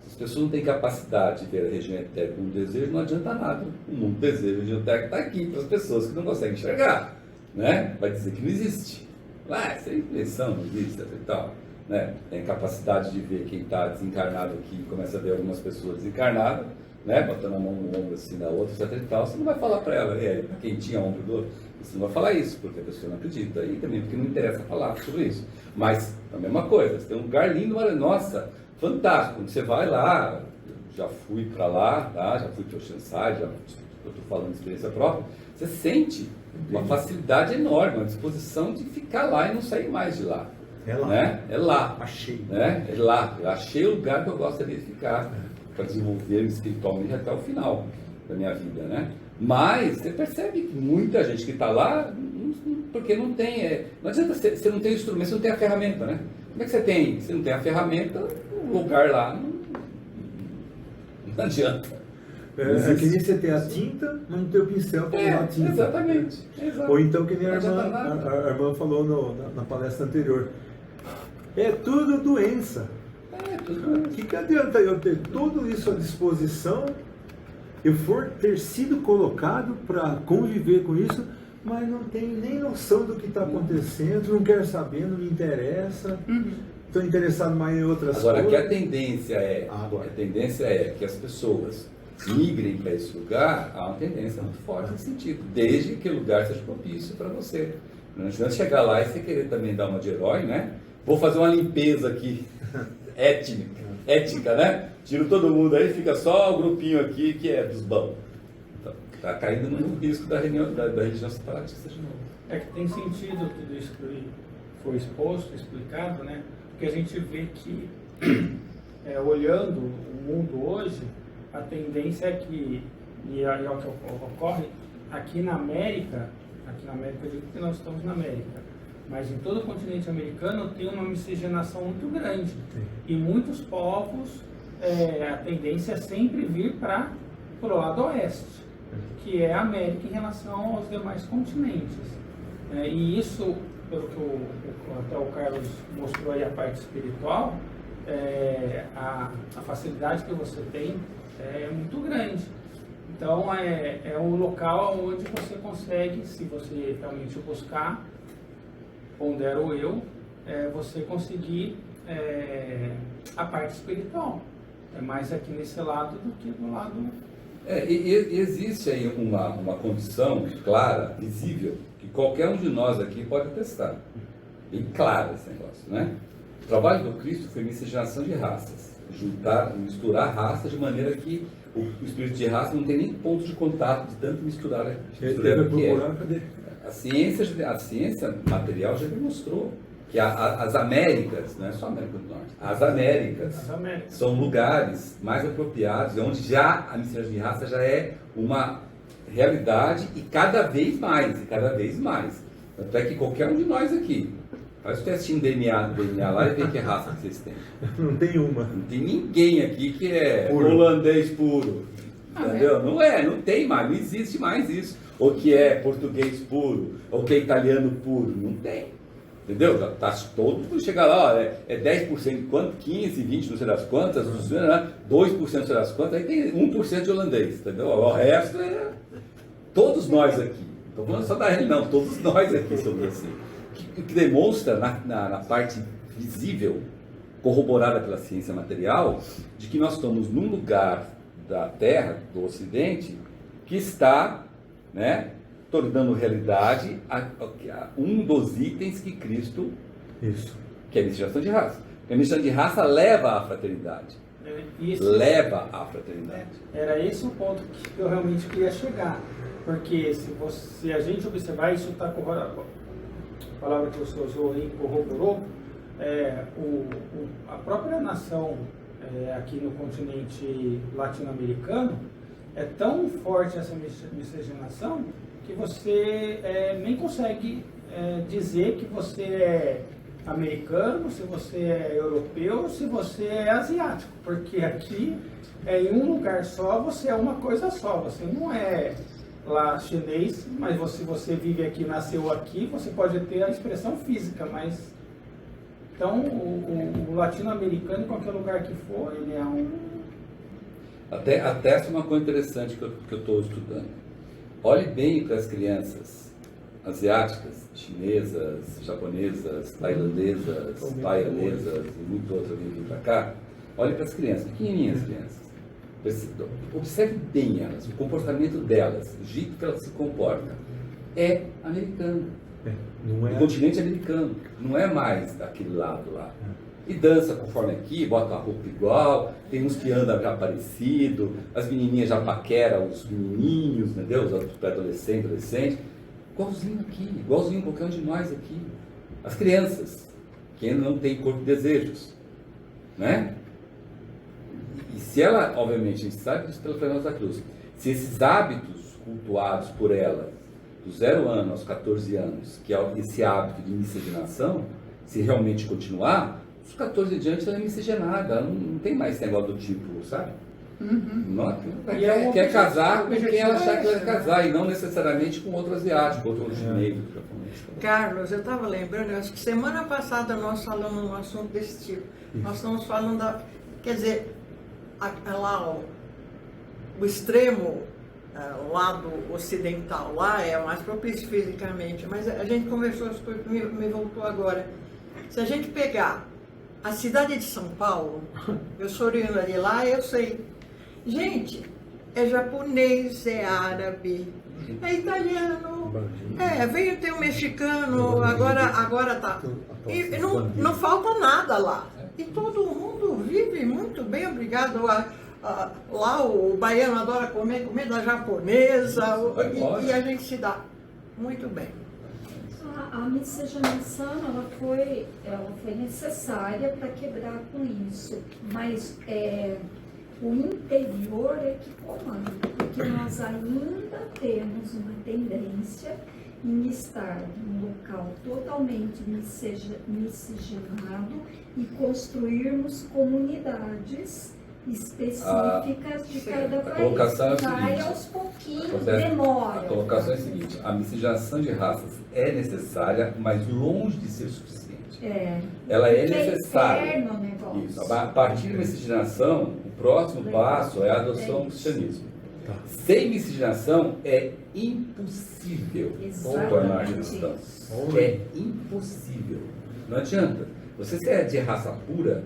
Se as pessoas não têm capacidade de ver a região etérica no desejo, não adianta nada. O mundo do desejo, a região etérica está aqui para as pessoas que não conseguem enxergar, né? Vai dizer que não existe. Essa é invenção, não existe, e tal. Né? Tem capacidade de ver quem está desencarnado aqui, começa a ver algumas pessoas desencarnadas, né? Botando a mão no ombro assim da outra, etc e tal. Você não vai falar para ela, para quem tinha ombro do outro, você não vai falar isso, porque a pessoa não acredita, e também porque não interessa falar sobre isso. Mas a mesma coisa, você tem um lugar lindo, nossa, fantástico. Quando você vai lá, já fui para lá, tá? Já fui para o Oceanside, eu estou falando de experiência própria, você sente uma facilidade enorme, uma disposição de ficar lá e não sair mais de lá. É lá. Né? É lá. Achei. Né? É lá. Eu achei o lugar que eu gostaria de ficar para desenvolver espiritualmente até o final da minha vida, né? Mas você percebe que muita gente que está lá, porque não tem, não adianta, você não tem instrumento, você não tem a ferramenta, né? Como é que você tem? Você não tem a ferramenta, o lugar lá não adianta. É que nem você tem a tinta, mas não tem o pincel para usar a tinta. Exatamente. Ou então que nem a irmã falou na palestra anterior. É tudo doença. O que adianta eu ter tudo isso à disposição, eu ter sido colocado para conviver com isso, mas não tenho nem noção do que está acontecendo, não quero saber, não me interessa, estou interessado mais em outras coisas. Agora, que a tendência é que as pessoas migrem para esse lugar, há uma tendência muito forte nesse sentido, desde que o lugar seja propício para você. Não adianta chegar lá e você querer também dar uma de herói, né? Vou fazer uma limpeza aqui, ética, né? Tiro todo mundo aí, fica só o grupinho aqui que é dos bons. Está caindo no risco da religião separatista de novo. É que tem sentido tudo isso que foi exposto, explicado, né? Porque a gente vê que, olhando o mundo hoje, a tendência é que, e é o que ocorre, aqui na América, eu digo que nós estamos na América, mas em todo o continente americano tem uma miscigenação muito grande. Sim. E muitos povos, a tendência é sempre vir para o lado oeste, que é a América em relação aos demais continentes. E isso, pelo que até o Carlos mostrou aí a parte espiritual, a facilidade que você tem é muito grande. Então é um local onde você consegue, se você realmente buscar, pondera o eu, você conseguir a parte espiritual. É mais aqui nesse lado do que do lado... E existe aí uma condição clara, visível, que qualquer um de nós aqui pode atestar. Bem claro esse negócio, né? O trabalho do Cristo foi miscigenação de raças. Misturar raças de maneira que o espírito de raça não tem nem ponto de contato de tanto misturar que é. A ciência material já demonstrou que as Américas, não é só a América do Norte, as Américas são lugares mais apropriados, onde já a miscigenação de raça já é uma realidade e cada vez mais. Tanto é que qualquer um de nós aqui, faz o testinho DNA lá e vê que raça que vocês têm. Não tem uma. Não tem ninguém aqui que é holandês puro. Entendeu? Não tem mais, não existe mais isso. Ou que é português puro, ou que é italiano puro. Não tem. Entendeu? Tá todo mundo chega lá, ó, é 10% de quanto? 15, 20, não sei das quantas, 2% não sei das quantas, aí tem 1% de holandês, entendeu? O resto é todos nós aqui. Estou falando só da ele, não, todos nós aqui somos assim. O que demonstra na parte visível, corroborada pela ciência material, de que nós estamos num lugar da Terra, do Ocidente, que está, né, tornando realidade um dos itens que Cristo, que é a miscigenação de raça. Porque a miscigenação de raça leva à fraternidade. Leva à fraternidade. Era esse o ponto que eu realmente queria chegar. Porque se a gente observar, isso está corroborado. A palavra que você usou aí corroborou. A própria nação aqui no continente latino-americano é tão forte essa miscigenação que você nem consegue dizer que você é americano, se você é europeu, se você é asiático, porque aqui em um lugar só você é uma coisa só, você não é lá chinês, mas se você vive aqui, nasceu aqui, você pode ter a expressão física, mas então o latino-americano, em qualquer lugar que for, ele é um... Até essa é uma coisa interessante que eu estou estudando. Olhe bem para as crianças asiáticas, chinesas, japonesas, tailandesas, taiwanesas e muitas outras que vêm para cá. Olhe para as crianças, pequenininhas crianças. Observe bem elas, o comportamento delas, o jeito que elas se comportam. É americano. Não é... O continente americano, não é mais daquele lado lá. E dança conforme aqui, bota a roupa igual, tem uns que andam já parecido, as menininhas já paqueram os menininhos, entendeu? Os pré-adolescentes, adolescentes. Igualzinho aqui, igualzinho qualquer um de nós aqui. As crianças, que ainda não tem corpo de desejos, né? E se ela, obviamente, a gente sabe disso pela Fernanda da Cruz, se esses hábitos cultuados por ela, do 0 ano aos 14 anos, que é esse hábito de miscigenação, se realmente continuar, os 14 em diante ela é miscigenada, não tem mais esse negócio do tipo, sabe? Não, quer casar com quem ela achar que vai casar, e não necessariamente com outro asiático, outro chinês, outro japonês. Carlos, eu estava lembrando, eu acho que semana passada nós falamos um assunto desse tipo. Nós estamos falando quer dizer, lá o extremo, o lado ocidental lá é mais propício fisicamente, mas a gente conversou, as coisas me voltou agora. Se a gente pegar a cidade de São Paulo, eu sou oriunda de lá, eu sei. Gente, é japonês, é árabe, é italiano, veio ter um mexicano, agora tá. E não falta nada lá. E todo mundo vive muito bem, obrigado. Lá o baiano adora comer comida japonesa, e a gente se dá muito bem. A miscigenação ela foi necessária para quebrar com isso, mas o interior é que comanda, porque nós ainda temos uma tendência em estar num local totalmente miscigenado e construirmos comunidades específicas de cada país. Vai aos pouquinhos, demora. A colocação é a seguinte: a miscigenação de raças é necessária, mas longe de ser suficiente. Ela é necessária. Isso. A partir da miscigenação, o próximo passo é a adoção do cristianismo. Sem miscigenação é impossível tornar cristão. É impossível. Não adianta. Você se é de raça pura,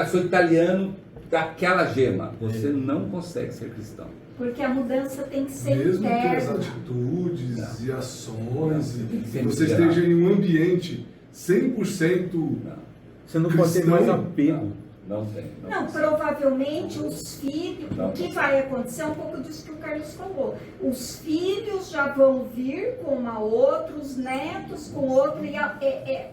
sou italiano daquela gema, você não consegue ser cristão. Porque a mudança tem que ser mesmo interna. que as atitudes e ações, e você esteja em um ambiente 100%. Você não pode ter mais apego. Não tem. Não, provavelmente os filhos, o que vai acontecer é um pouco disso que o Carlos falou. Os filhos já vão vir com uma outra, os netos com outra. E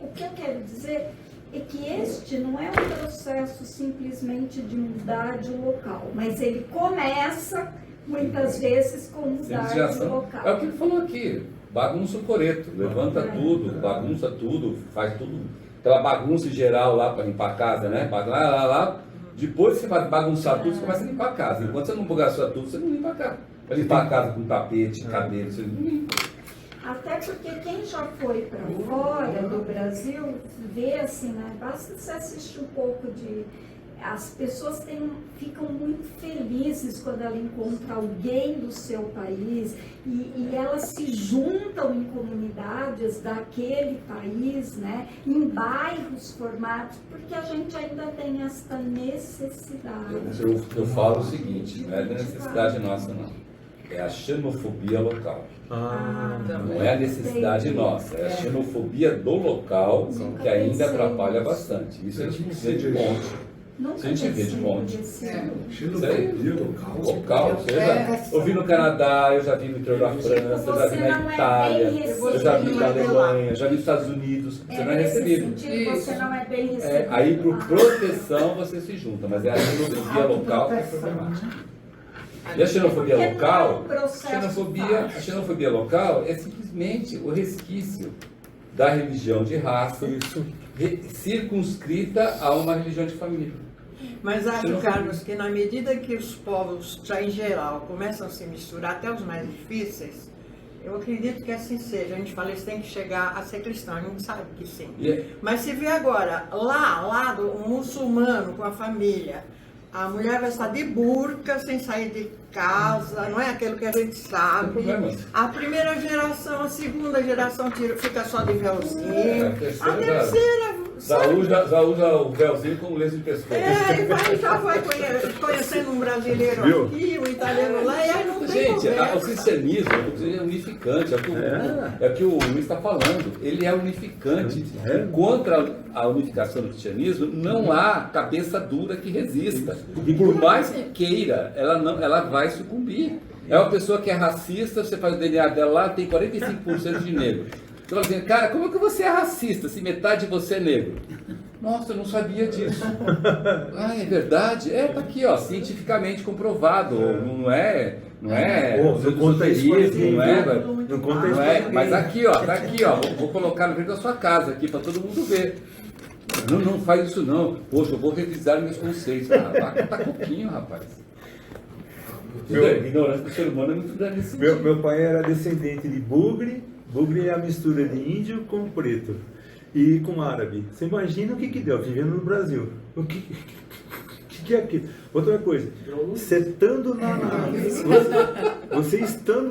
o que eu quero dizer é que este não é um processo simplesmente de mudar de local, mas ele começa muitas vezes com mudar de local. É o que ele falou aqui, bagunça o coreto, levanta tudo, bagunça tudo, faz tudo, aquela bagunça geral lá para limpar a casa, né? Lá. Depois você vai bagunçar tudo, você começa a limpar a casa. Enquanto você não bagunçar tudo, você não limpa a casa. Vai limpar a casa com tapete, cabelo, você não limpa. Até porque quem já foi para fora do Brasil vê assim, né? Basta você assistir um pouco de... As pessoas ficam muito felizes quando ela encontra alguém do seu país e elas se juntam em comunidades daquele país, né? Em bairros formados, porque a gente ainda tem esta necessidade. Eu falo o seguinte, não é da necessidade nossa, não. É a xenofobia local. Não é a necessidade nossa, é a xenofobia do local que ainda atrapalha bastante. Isso a gente vê de monte. Isso a gente vê de monte. Xenofobia local. Eu vi no Canadá, eu já vi no interior da França, eu já vi na Itália, eu já vi na Alemanha, já vi nos Estados Unidos. Você não é recebido. Você não é bem recebido. Aí, por proteção, você se junta, mas é a xenofobia local que é problemática. E a xenofobia local, a xenofobia local é simplesmente o resquício da religião de raça circunscrita a uma religião de família. Mas acho, Carlos, que na medida que os povos, já em geral, começam a se misturar, até os mais difíceis, eu acredito que assim seja. A gente fala, eles têm que chegar a ser cristão, a gente sabe que sim. Mas se vê agora, lá do muçulmano com a família, a mulher vai estar de burca, sem sair de casa, não é aquilo que a gente sabe. A primeira geração, a segunda geração fica só de véuzinho. A terceira já usa o véuzinho como lenço de pescoço. Já vai conhecendo um brasileiro aqui, um italiano lá, e aí não tem gente, o cristianismo é unificante, é o que o Luiz está falando. Ele é unificante. Contra a unificação do cristianismo, não há cabeça dura que resista. E por mais que queira, ela vai sucumbir. É uma pessoa que é racista, você faz o DNA dela lá, tem 45% de negro. Você fala assim, cara, como é que você é racista se metade de você é negro? Nossa, eu não sabia disso. É verdade? Tá aqui, ó, cientificamente comprovado. Não é mas aqui, ó, tá aqui, ó. Vou colocar no meio da sua casa aqui para todo mundo ver. Não faz isso não. Poxa, eu vou revisar meus conceitos. Tá pouquinho, rapaz. A ignorância do ser humano é muito grande nesse sentido. Meu pai era descendente de bugre. Bugre é a mistura de índio com preto e com árabe. Você imagina o que deu vivendo no Brasil? O que é aquilo? Outra coisa, você estando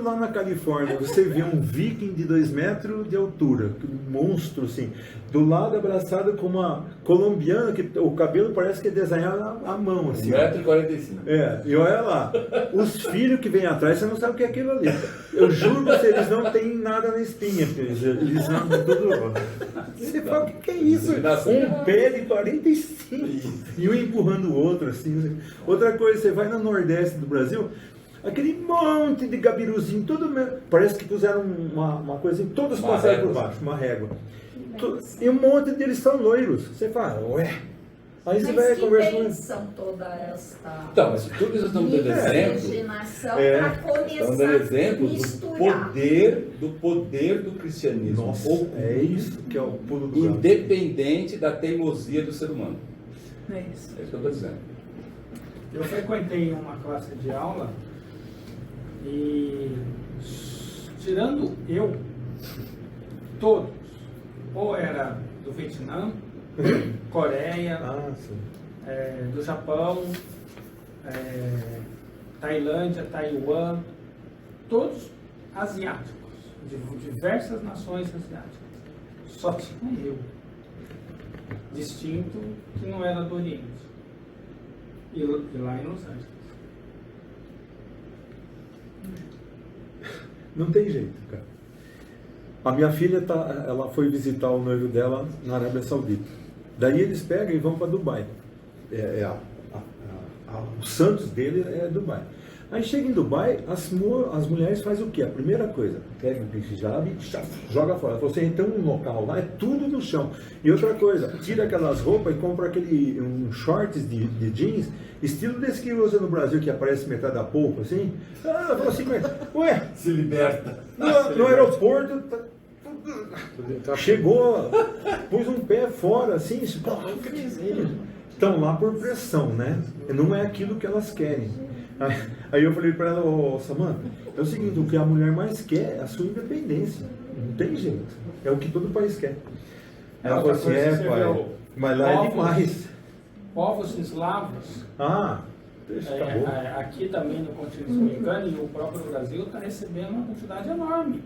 lá na Califórnia, você vê um viking de 2 metros de altura, um monstro assim, do lado abraçado com uma colombiana, que o cabelo parece que é desenhado à mão. Assim, 1,45 m. E olha lá, os filhos que vêm atrás, você não sabe o que é aquilo ali. Eu juro que eles não têm nada na espinha, eles andam tudo. Você fala, o que é isso? Um pé de 45 e um empurrando o outro, assim. Outra coisa, você vai no Nordeste do Brasil, aquele monte de gabiruzinho, tudo parece que puseram uma coisa assim, todos passaram por baixo, uma régua. E um monte deles são loiros. Você fala, ué. Aí você vai conversando. São toda esta. Então, mas tudo isso estamos dando exemplo. Estamos dando exemplo do poder do cristianismo. Nossa, é isso que é o pulo do gato. Independente da teimosia do ser humano. É isso. É isso que eu estou dizendo. Eu frequentei uma classe de aula e, tirando eu, todos, ou era do Vietnã, Coreia, do Japão, Tailândia, Taiwan, todos asiáticos, de diversas nações asiáticas. Só tinha eu, distinto, que não era do Oriente. E lá em Los Angeles. Não tem jeito, cara. A minha filha ela foi visitar o noivo dela na Arábia Saudita. Daí eles pegam e vão para Dubai. O Santos dele é Dubai. Aí chega em Dubai, as mulheres fazem o quê? A primeira coisa, pega o hijab e joga fora. Ela falou assim, então um local lá é tudo no chão. E outra coisa, tira aquelas roupas e compra shorts de jeans, estilo desse que usa no Brasil, que aparece metade da polpa, assim. Ela falou assim, ué, se liberta. No aeroporto, chegou, pôs um pé fora, assim, estão lá por pressão, né? Não é aquilo que elas querem. Aí eu falei para ela, Samanta, é o seguinte, o que a mulher mais quer é a sua independência. Não tem jeito. É o que todo país quer. Ela Outra falou assim, coisa que você pai, vê, mas lá é povos- demais. Povos eslavos, Acabou. aqui também no continente americano e o próprio Brasil está recebendo uma quantidade enorme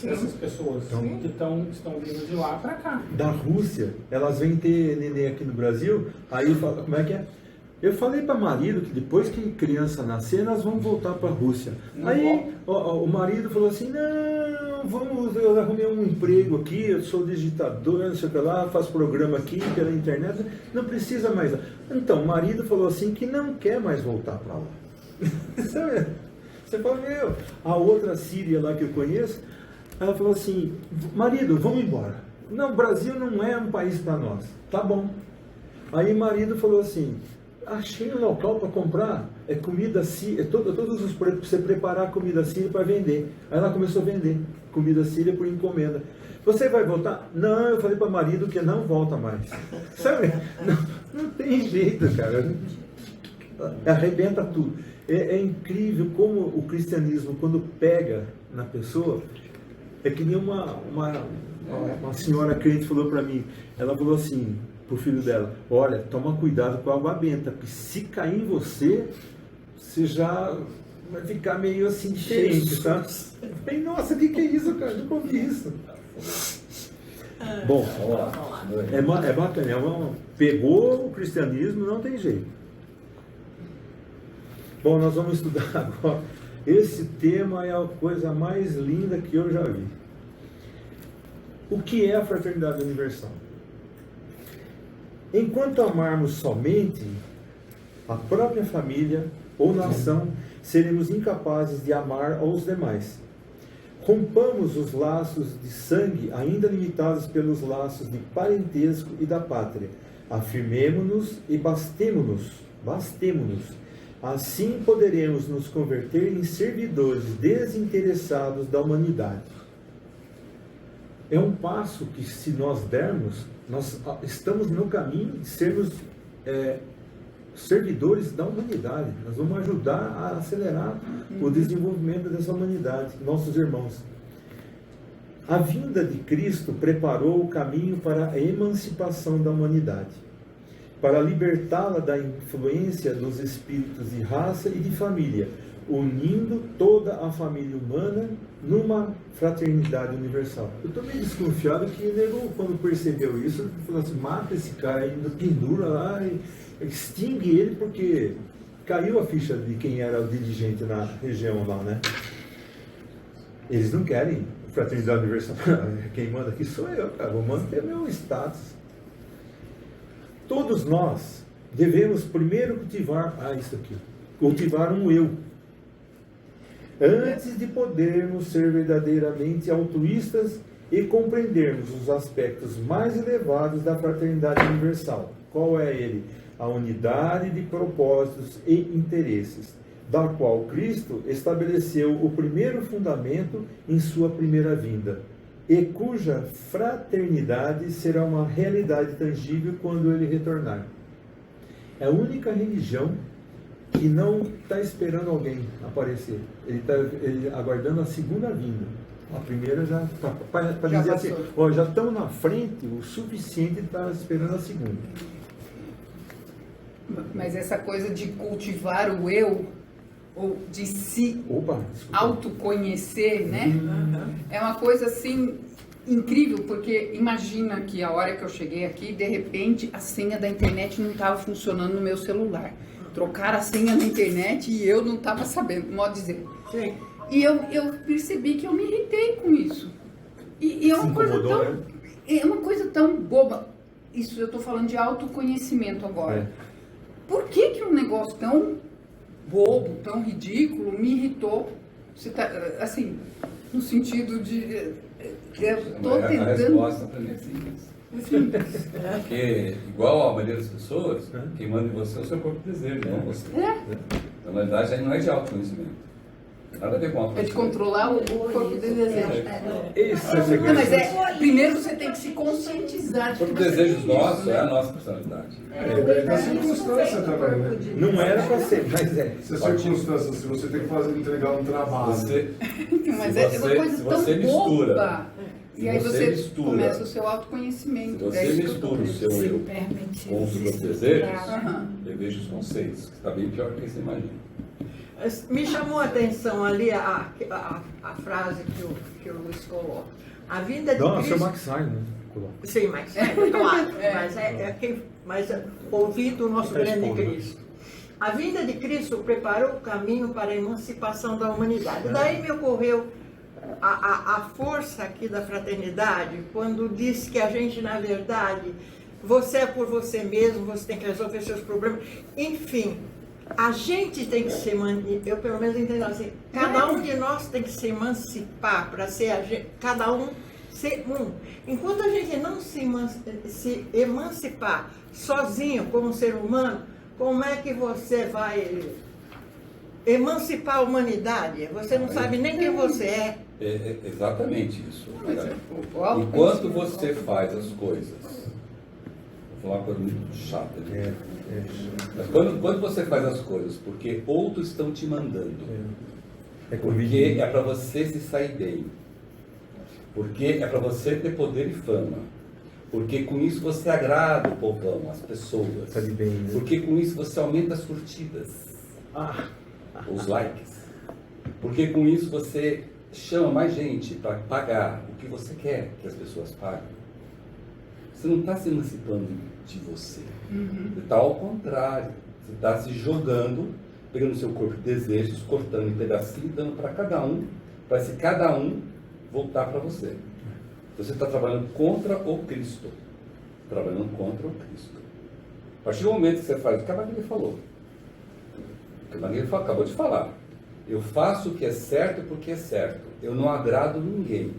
dessas pessoas que estão vindo de lá para cá. Da Rússia, elas vêm ter neném aqui no Brasil, aí fala, como é que é? Eu falei para marido que depois que criança nascer, nós vamos voltar para a Rússia. Aí o marido falou assim, não, eu arrumei um emprego aqui, eu sou digitador, não sei o que lá, faço programa aqui pela internet, não precisa mais. Então, o marido falou assim que não quer mais voltar para lá. Você fala, meu, a outra síria lá que eu conheço, ela falou assim, marido, vamos embora. Não, o Brasil não é um país para nós. Tá bom. Aí o marido falou assim, achei um local para comprar, é comida síria, todos os para você preparar comida síria para vender. Aí ela começou a vender comida síria por encomenda. Você vai voltar? Não, eu falei para o marido que não volta mais. Sabe? Não tem jeito, cara. Arrebenta tudo. É incrível como o cristianismo, quando pega na pessoa, é que nem uma senhora crente falou para mim, ela falou assim, pro filho dela, olha, toma cuidado com a água benta, porque se cair em você, você já vai ficar meio assim diferente, tá? Bem, nossa, o que é isso, cara? Nunca ouvi isso. Bom, é bacana, pegou o cristianismo, não tem jeito. Bom, nós vamos estudar agora. Esse tema é a coisa mais linda que eu já vi. O que é a fraternidade universal? Enquanto amarmos somente a própria família ou nação, seremos incapazes de amar aos demais. Rompamos os laços de sangue, ainda limitados pelos laços de parentesco e da pátria. Afirmemo-nos e bastemo-nos. Assim poderemos nos converter em servidores desinteressados da humanidade. É um passo que, se nós dermos, nós estamos no caminho de sermos servidores da humanidade. Nós vamos ajudar a acelerar o desenvolvimento dessa humanidade, nossos irmãos. A vinda de Cristo preparou o caminho para a emancipação da humanidade, para libertá-la da influência dos espíritos de raça e de família, unindo toda a família humana numa fraternidade universal. Eu estou meio desconfiado que o nego, quando percebeu isso, falou assim, mata esse cara ainda, pendura lá e extingue ele, porque caiu a ficha de quem era o dirigente na região lá, né? Eles não querem fraternidade universal. Quem manda aqui sou eu, cara, vou manter meu status. Todos nós devemos primeiro cultivar um eu, antes de podermos ser verdadeiramente altruístas e compreendermos os aspectos mais elevados da fraternidade universal. Qual é ele? A unidade de propósitos e interesses, da qual Cristo estabeleceu o primeiro fundamento em sua primeira vinda, e cuja fraternidade será uma realidade tangível quando ele retornar. É a única religião que não está esperando alguém aparecer. Ele está aguardando a segunda vinda. A primeira já está, para dizer assim, já estamos na frente o suficiente de estar esperando a segunda. Mas essa coisa de cultivar o eu, ou de se autoconhecer, né? É uma coisa assim incrível, porque imagina que a hora que eu cheguei aqui, de repente a senha da internet não estava funcionando no meu celular. Trocaram a senha na internet e eu não estava sabendo, modo de dizer. Sim. E eu percebi que eu me irritei com isso. E é uma coisa tão, né? É uma coisa tão boba. Isso eu estou falando de autoconhecimento agora. Por que um negócio tão bobo, tão ridículo, me irritou? Você tá, assim, no sentido de... Eu estou tentando... A resposta para mim é simples. Porque, igual a maioria das pessoas, quem manda em você é o seu próprio desejo, não você. Então, na verdade, aí não é de autoconhecimento. Nada a ver com a É de controlar o corpo de desejo. Esse é o segredo. Não, mas primeiro você tem que se conscientizar. O corpo de desejos nosso é a nossa personalidade. É da circunstância também, né? Não era para ser, mas é. Se a circunstância, se você tem que entregar um trabalho. Mas é uma coisa tão mistura, boba. E aí você começa o seu autoconhecimento. Se você mistura o seu eu com os seus desejos, eu vejo os conceitos, que está bem pior do que você imagina. Me chamou a atenção ali a frase que o Luiz coloca. A vinda de Não, Cristo... é o Max Stein, né? Sim, Max Stein, claro. Mas ouvi do nosso grande Cristo. A vinda de Cristo preparou o caminho para a emancipação da humanidade. Daí me ocorreu a força aqui da fraternidade, quando diz que a gente, na verdade, você é por você mesmo, você tem que resolver seus problemas. Enfim, a gente tem que se eu pelo menos entendo assim, cada um de nós tem que se emancipar para ser cada um ser um. Enquanto a gente não se emancipar sozinho como ser humano, como é que você vai emancipar a humanidade? Você não sabe nem quem você é. É exatamente isso. Enquanto você faz as coisas, vou falar uma coisa muito chata, mas quando você faz as coisas porque outros estão te mandando, porque é para você se sair bem, porque é para você ter poder e fama, porque com isso você agrada o povão, as pessoas, porque com isso você aumenta as curtidas, os likes, porque com isso você chama mais gente para pagar o que você quer que as pessoas paguem. Você não está se emancipando de você. Você está ao contrário. Você está se jogando, pegando o seu corpo de desejos, cortando em pedacinhos, dando para cada um, para se cada um voltar para você. Você está trabalhando contra o Cristo. Trabalhando contra o Cristo. A partir do momento que você faz o que a Maria falou, o que a Maria acabou de falar, eu faço o que é certo porque é certo. Eu não agrado ninguém.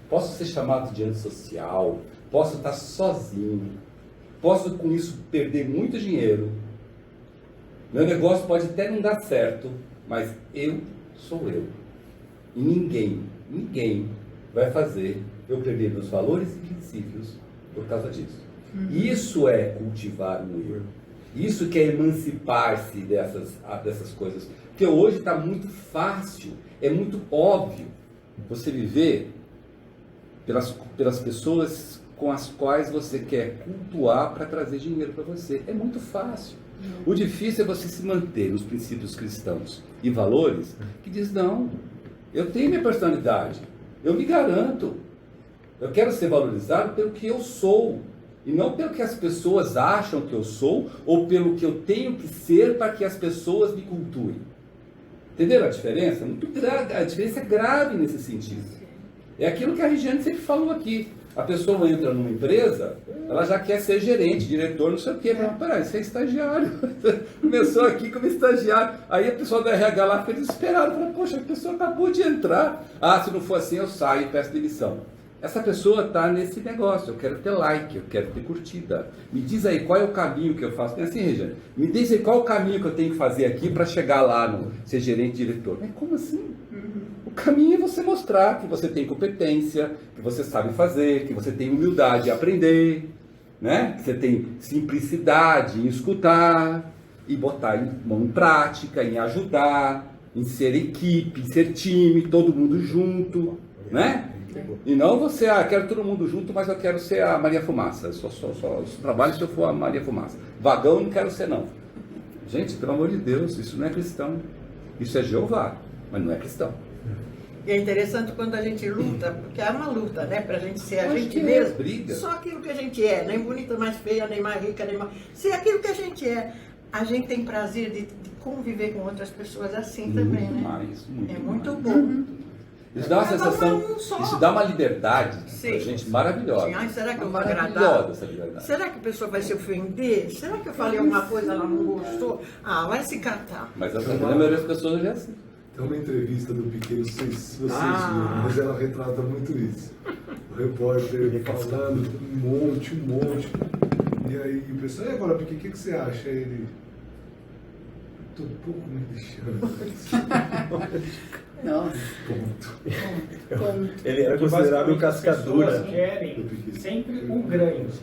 Posso ser chamado de antissocial, posso estar sozinho, posso com isso perder muito dinheiro. Meu negócio pode até não dar certo, mas eu sou eu. E ninguém vai fazer eu perder meus valores e princípios por causa disso. Isso é cultivar um eu. Isso que é emancipar-se dessas coisas. Porque hoje está muito fácil, é muito óbvio você viver pelas pessoas com as quais você quer cultuar para trazer dinheiro para você. É muito fácil. O difícil é você se manter nos princípios cristãos e valores que diz, não, eu tenho minha personalidade, eu me garanto, eu quero ser valorizado pelo que eu sou, e não pelo que as pessoas acham que eu sou, ou pelo que eu tenho que ser para que as pessoas me cultuem. Entenderam a diferença? Muito grave, a diferença é grave nesse sentido. É aquilo que a Regiane sempre falou aqui. A pessoa entra numa empresa, ela já quer ser gerente, diretor, não sei o quê. Mas, peraí, você é estagiário. Começou aqui como estagiário. Aí a pessoa da RH lá fica desesperada. Fala, poxa, a pessoa acabou de entrar. Ah, se não for assim, eu saio e peço demissão. Essa pessoa está nesse negócio. Eu quero ter like, eu quero ter curtida. Me diz aí qual é o caminho que eu faço. É assim, Regiane, me diz aí qual é o caminho que eu tenho que fazer aqui para chegar lá no ser gerente, diretor. Mas como assim? O caminho é você mostrar que você tem competência, que você sabe fazer, que você tem humildade em aprender, né? Que você tem simplicidade em escutar e botar em prática, em ajudar, em ser equipe, em ser time, todo mundo junto, né? E não você, quero todo mundo junto, mas eu quero ser a Maria Fumaça. Só trabalho se eu for a Maria Fumaça. Vagão não quero ser, não. Gente, pelo amor de Deus, isso não é cristão. Isso é Jeová, mas não é cristão. E é interessante quando a gente luta, porque é uma luta, né? Pra gente ser a gente mesmo. Briga. Só aquilo que a gente é, nem bonita, mais feia, nem mais rica, nem mais... Ser aquilo que a gente é. A gente tem prazer de conviver com outras pessoas assim também, né? É muito bom. Isso dá uma sensação, isso dá uma liberdade pra gente maravilhosa. Ai, será que eu vou agradar? Essa liberdade. Será que a pessoa vai se ofender? Será que eu falei alguma coisa e ela não gostou? Ah, vai se catar. Mas a maioria das pessoas já é assim. Tem uma entrevista do Piquet, não sei se vocês viram, mas ela retrata muito isso. O repórter falando um monte. E aí o pessoal, e agora, Piquet, o que você acha? Ele, Tô um pouco me deixando. Nossa. Ponto. Ele era Porque considerado o basicamente as cascadura. pessoas querem sempre o grande.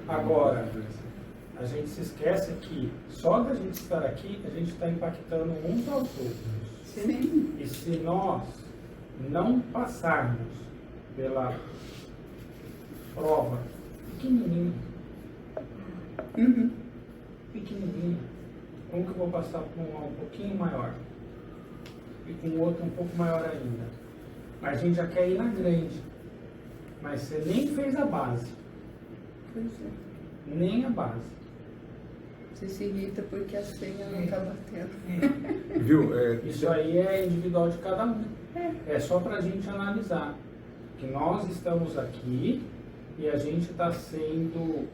Agora, a gente se esquece que só da gente estar aqui, a gente está impactando uns aos outros. Sim. E se nós não passarmos pela prova pequenininha, pequenininha, como que eu vou passar por um pouquinho maior? E com o outro um pouco maior ainda. Mas a gente já quer ir na grande. Mas você nem fez a base. Pois é. Nem a base. Você se irrita porque a senha não está batendo. Viu? Isso aí é individual de cada um. É só para a gente analisar que nós estamos aqui e a gente está sendo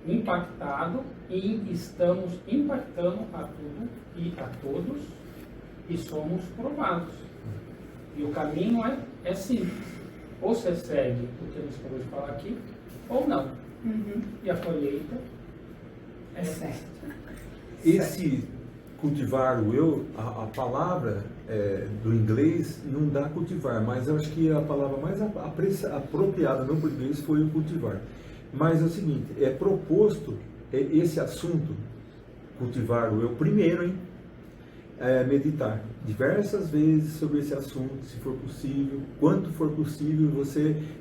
impactado e estamos impactando a tudo e a todos e somos provados. E o caminho é simples. Ou você segue o que a gente acabou de falar aqui, ou não. E a colheita é certa. Esse cultivar o eu, a palavra do inglês não dá cultivar, mas eu acho que a palavra mais apropriada no português foi o cultivar. Mas é o seguinte, é proposto esse assunto, cultivar o eu, primeiro, hein? Meditar diversas vezes sobre esse assunto, se for possível, quanto for possível,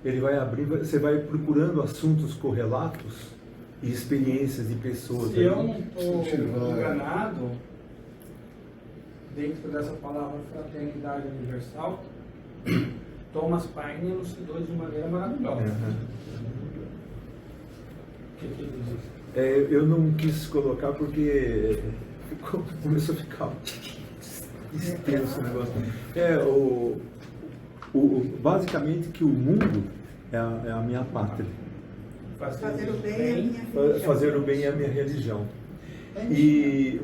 ele vai abrir, você vai procurando assuntos correlatos e experiências de pessoas. Se eu não estou enganado, dentro dessa palavra fraternidade universal, Thomas Paine elucidou de maneira maravilhosa. O que ele diz? Eu não quis colocar porque começou a ficar extenso o negócio. Basicamente que o mundo é a minha pátria. Fazer o bem é a minha religião. Fazer o bem é a minha religião. E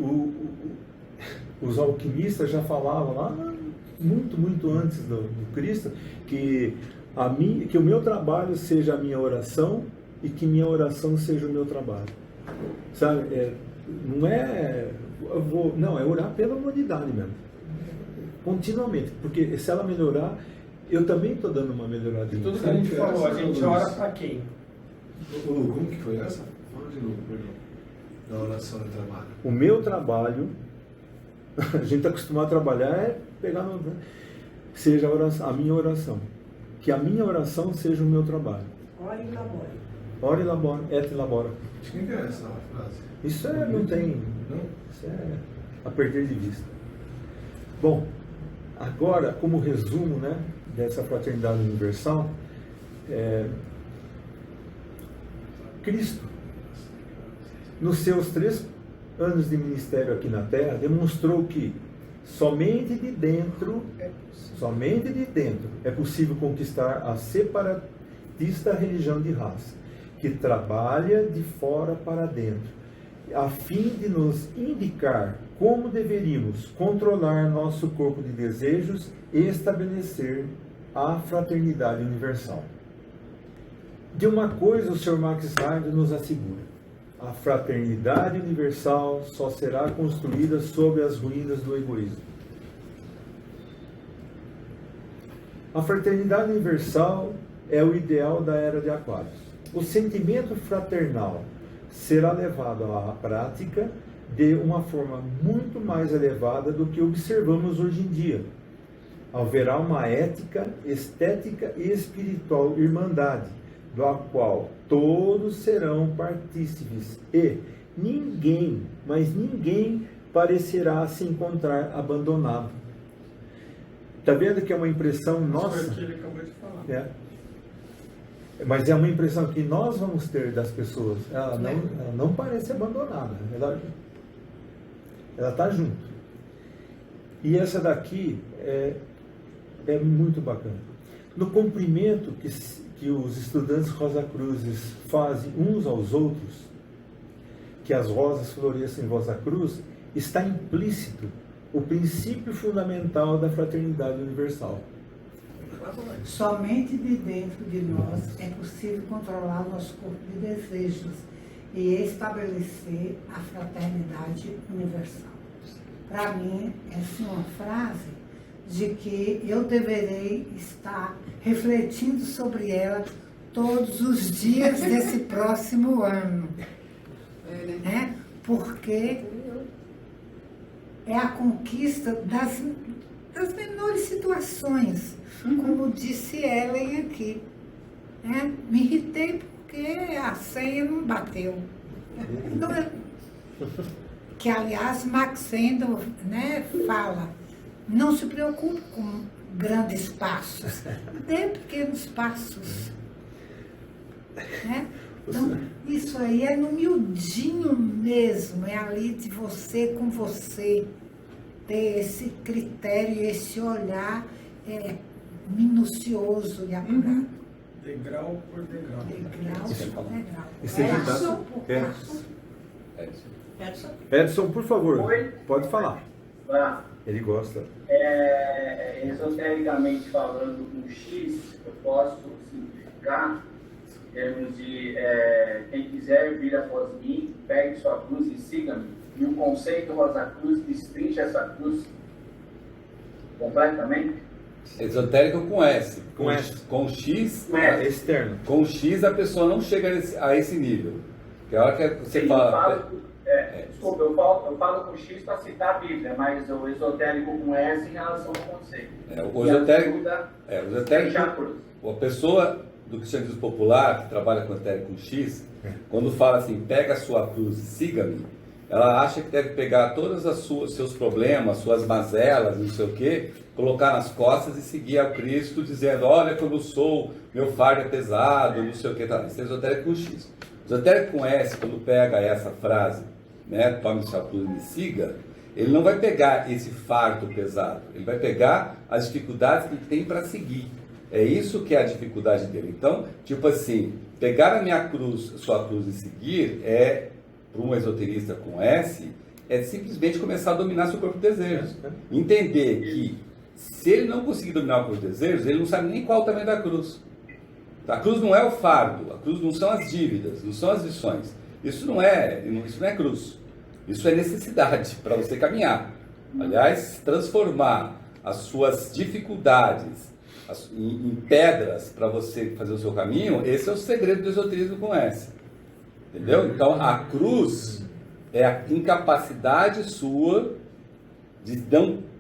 os alquimistas já falavam lá, muito antes do Cristo, que o meu trabalho seja a minha oração e que minha oração seja o meu trabalho. Sabe? Não é orar pela humanidade mesmo. Continuamente. Porque se ela melhorar, eu também estou dando uma melhoradinha. Tudo que a gente falou, a gente ora para quem? Como que foi essa? Fala de novo, perdão. Da oração e trabalho. O meu trabalho, a gente está acostumado a trabalhar, pegar seja a minha oração. Que a minha oração seja o meu trabalho. Ore e labore. Ore e labore, et labora. Quem que é essa frase? Isso não tem. Não? Isso é a perder de vista. Bom, agora, como resumo, né, dessa fraternidade universal, Cristo, nos seus 3 anos de ministério aqui na Terra, demonstrou que somente de dentro é possível conquistar a separatista religião de raça, que trabalha de fora para dentro, a fim de nos indicar como deveríamos controlar nosso corpo de desejos e estabelecer a fraternidade universal. De uma coisa o Sr. Max Weber nos assegura: a fraternidade universal só será construída sobre as ruínas do egoísmo. A fraternidade universal é o ideal da era de Aquários. O sentimento fraternal será levado à prática de uma forma muito mais elevada do que observamos hoje em dia. Haverá uma ética, estética e espiritual irmandade, do qual todos serão partícipes e ninguém, mas ninguém, parecerá se encontrar abandonado. Está vendo que é uma impressão nossa? Isso foi o que ele acabou de falar. Mas é uma impressão que nós vamos ter das pessoas. Ela não parece abandonada. Ela está junto. E essa daqui é muito bacana. No cumprimento que os estudantes Rosa Cruzes fazem uns aos outros, que as rosas floresçam em vossa cruz, está implícito o princípio fundamental da fraternidade universal. Somente de dentro de nós é possível controlar nosso corpo de desejos e estabelecer a fraternidade universal. Para mim, essa é uma frase de que eu deverei estar refletindo sobre ela todos os dias desse próximo ano. Né? Porque é a conquista das menores situações, como disse Ellen aqui. Né? Me irritei porque a senha não bateu. Não é... Que, aliás, Max Sendel, né, fala, não se preocupe com grandes passos, dê pequenos passos. Né? Então, isso aí é no miudinho mesmo, é ali de você com você, ter esse critério, esse olhar minucioso e apurado. Degrau por degrau. Degrau por degrau. Passo por passo. Edson, por favor, pode falar. Ele gosta. Esotericamente falando, um X, eu posso simplificar em termos de quem quiser vir após mim, pegue sua cruz e siga-me. E o conceito Rosa Cruz destrincha essa cruz completamente. Esotérico com S. Com S. Com X, externo. Com X a pessoa não chega a esse nível. Que a hora que você fala... Desculpa, eu falo com X para citar a Bíblia, mas o esotérico com S em relação ao conceito. O esotérico, a pessoa do cristianismo popular, que trabalha com esotérico com X, quando fala assim, pega a sua cruz e siga-me, ela acha que deve pegar todos os seus problemas, suas mazelas, não sei o quê, colocar nas costas e seguir ao Cristo, dizendo, olha como eu sou, meu fardo é pesado, não sei o quê. Tá. Isso é esotérico com X. Esotérico com S, quando pega essa frase, né, tome sua cruz e me siga, ele não vai pegar esse fardo pesado, ele vai pegar as dificuldades que ele tem para seguir. É isso que é a dificuldade dele. Então, tipo assim, pegar a minha cruz, sua cruz e seguir, para um esoterista com S, é simplesmente começar a dominar seu corpo de desejos. Entender que, se ele não conseguir dominar o corpo de desejos, ele não sabe nem qual é o tamanho da cruz. A cruz não é o fardo, a cruz não são as dívidas, não são as lições. Isso não é cruz. Isso é necessidade para você caminhar. Aliás, transformar as suas dificuldades em pedras para você fazer o seu caminho, esse é o segredo do esoterismo com S. Entendeu? Então, a cruz é a incapacidade sua de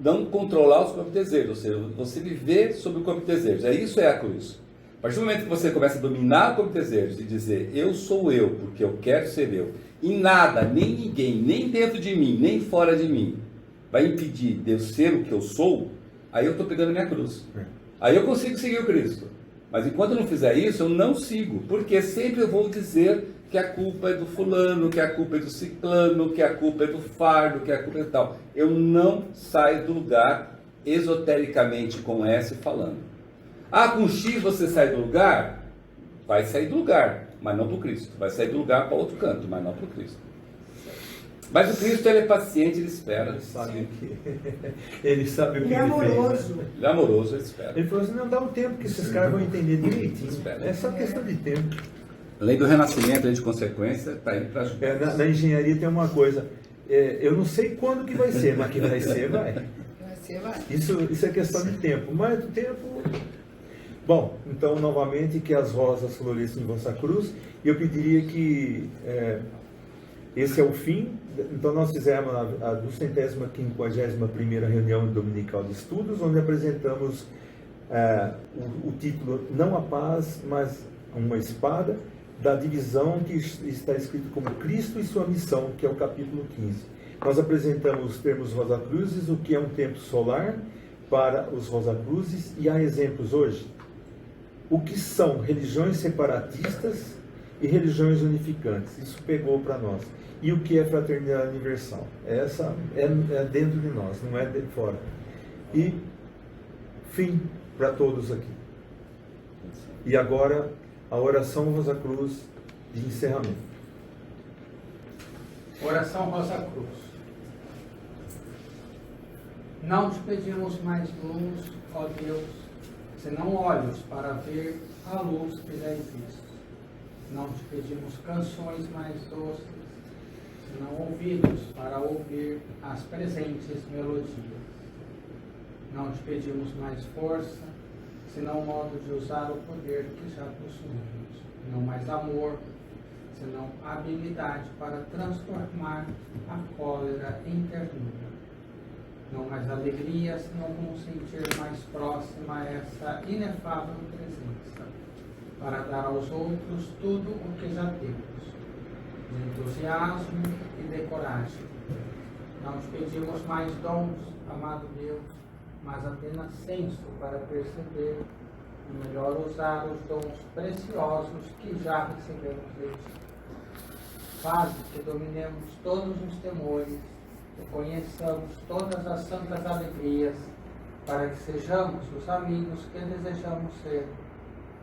não controlar os corpos de desejos, ou seja, você viver sobre o corpo de desejos. Isso é a cruz. A partir do momento que você começa a dominar o corpo de desejos e dizer, eu sou eu, porque eu quero ser eu, e nada, nem ninguém, nem dentro de mim, nem fora de mim, vai impedir de eu ser o que eu sou, aí eu estou pegando a minha cruz. Aí eu consigo seguir o Cristo. Mas enquanto eu não fizer isso, eu não sigo, porque sempre eu vou dizer que a culpa é do fulano, que a culpa é do ciclano, que a culpa é do fardo, que a culpa é tal. Eu não saio do lugar esotericamente com S falando. Com X você sai do lugar? Vai sair do lugar, mas não para o Cristo. Vai sair do lugar para outro canto, mas não para o Cristo. Mas o Cristo, ele é paciente, ele espera. Ele sabe o que ele fez. Ele é amoroso. Ele é amoroso, ele espera. Ele falou assim, não, dá um tempo que esses caras vão entender direitinho. É só questão de tempo. A lei do renascimento, a lei de consequência, está indo para ajudar. Na engenharia tem uma coisa, eu não sei quando que vai ser, mas que vai ser, vai. Vai ser, vai. Isso é questão de tempo, mas do tempo... Bom, então, novamente, que as rosas floresçam em vossa cruz, e eu pediria que esse é o fim. Então, nós fizemos a 251ª reunião dominical de estudos, onde apresentamos o título Não a Paz, mas uma Espada, da divisão que está escrito como Cristo e sua missão, que é o capítulo 15. Nós apresentamos os termos Rosacruzes, o que é um templo solar para os Rosacruzes, e há exemplos hoje. O que são religiões separatistas e religiões unificantes. Isso pegou para nós. E o que é fraternidade universal? Essa é dentro de nós, não é de fora. E fim para todos aqui. E agora a oração Rosa Cruz de encerramento. Oração Rosa Cruz. Não te pedimos mais luz, ó Deus, senão olhos para ver a luz que já existe. Não te pedimos canções mais doces, senão ouvidos para ouvir as presentes melodias. Não te pedimos mais força, senão modo de usar o poder que já possuímos. Não mais amor, senão habilidade para transformar a cólera em ternura. Não mais alegria, senão como sentir mais próxima essa inefável presença, para dar aos outros tudo o que já temos, de entusiasmo e de coragem. Não te pedimos mais dons, amado Deus, mas apenas senso para perceber e melhor usar os dons preciosos que já recebemos de ti. Faz que dominemos todos os temores, que conheçamos todas as santas alegrias, para que sejamos os amigos que desejamos ser,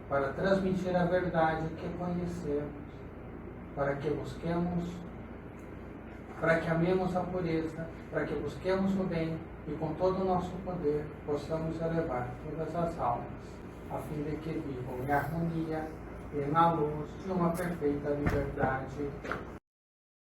para transmitir a verdade que conhecemos, para que amemos a pureza, para que busquemos o bem e com todo o nosso poder possamos elevar todas as almas, a fim de que vivam em harmonia e na luz de uma perfeita liberdade.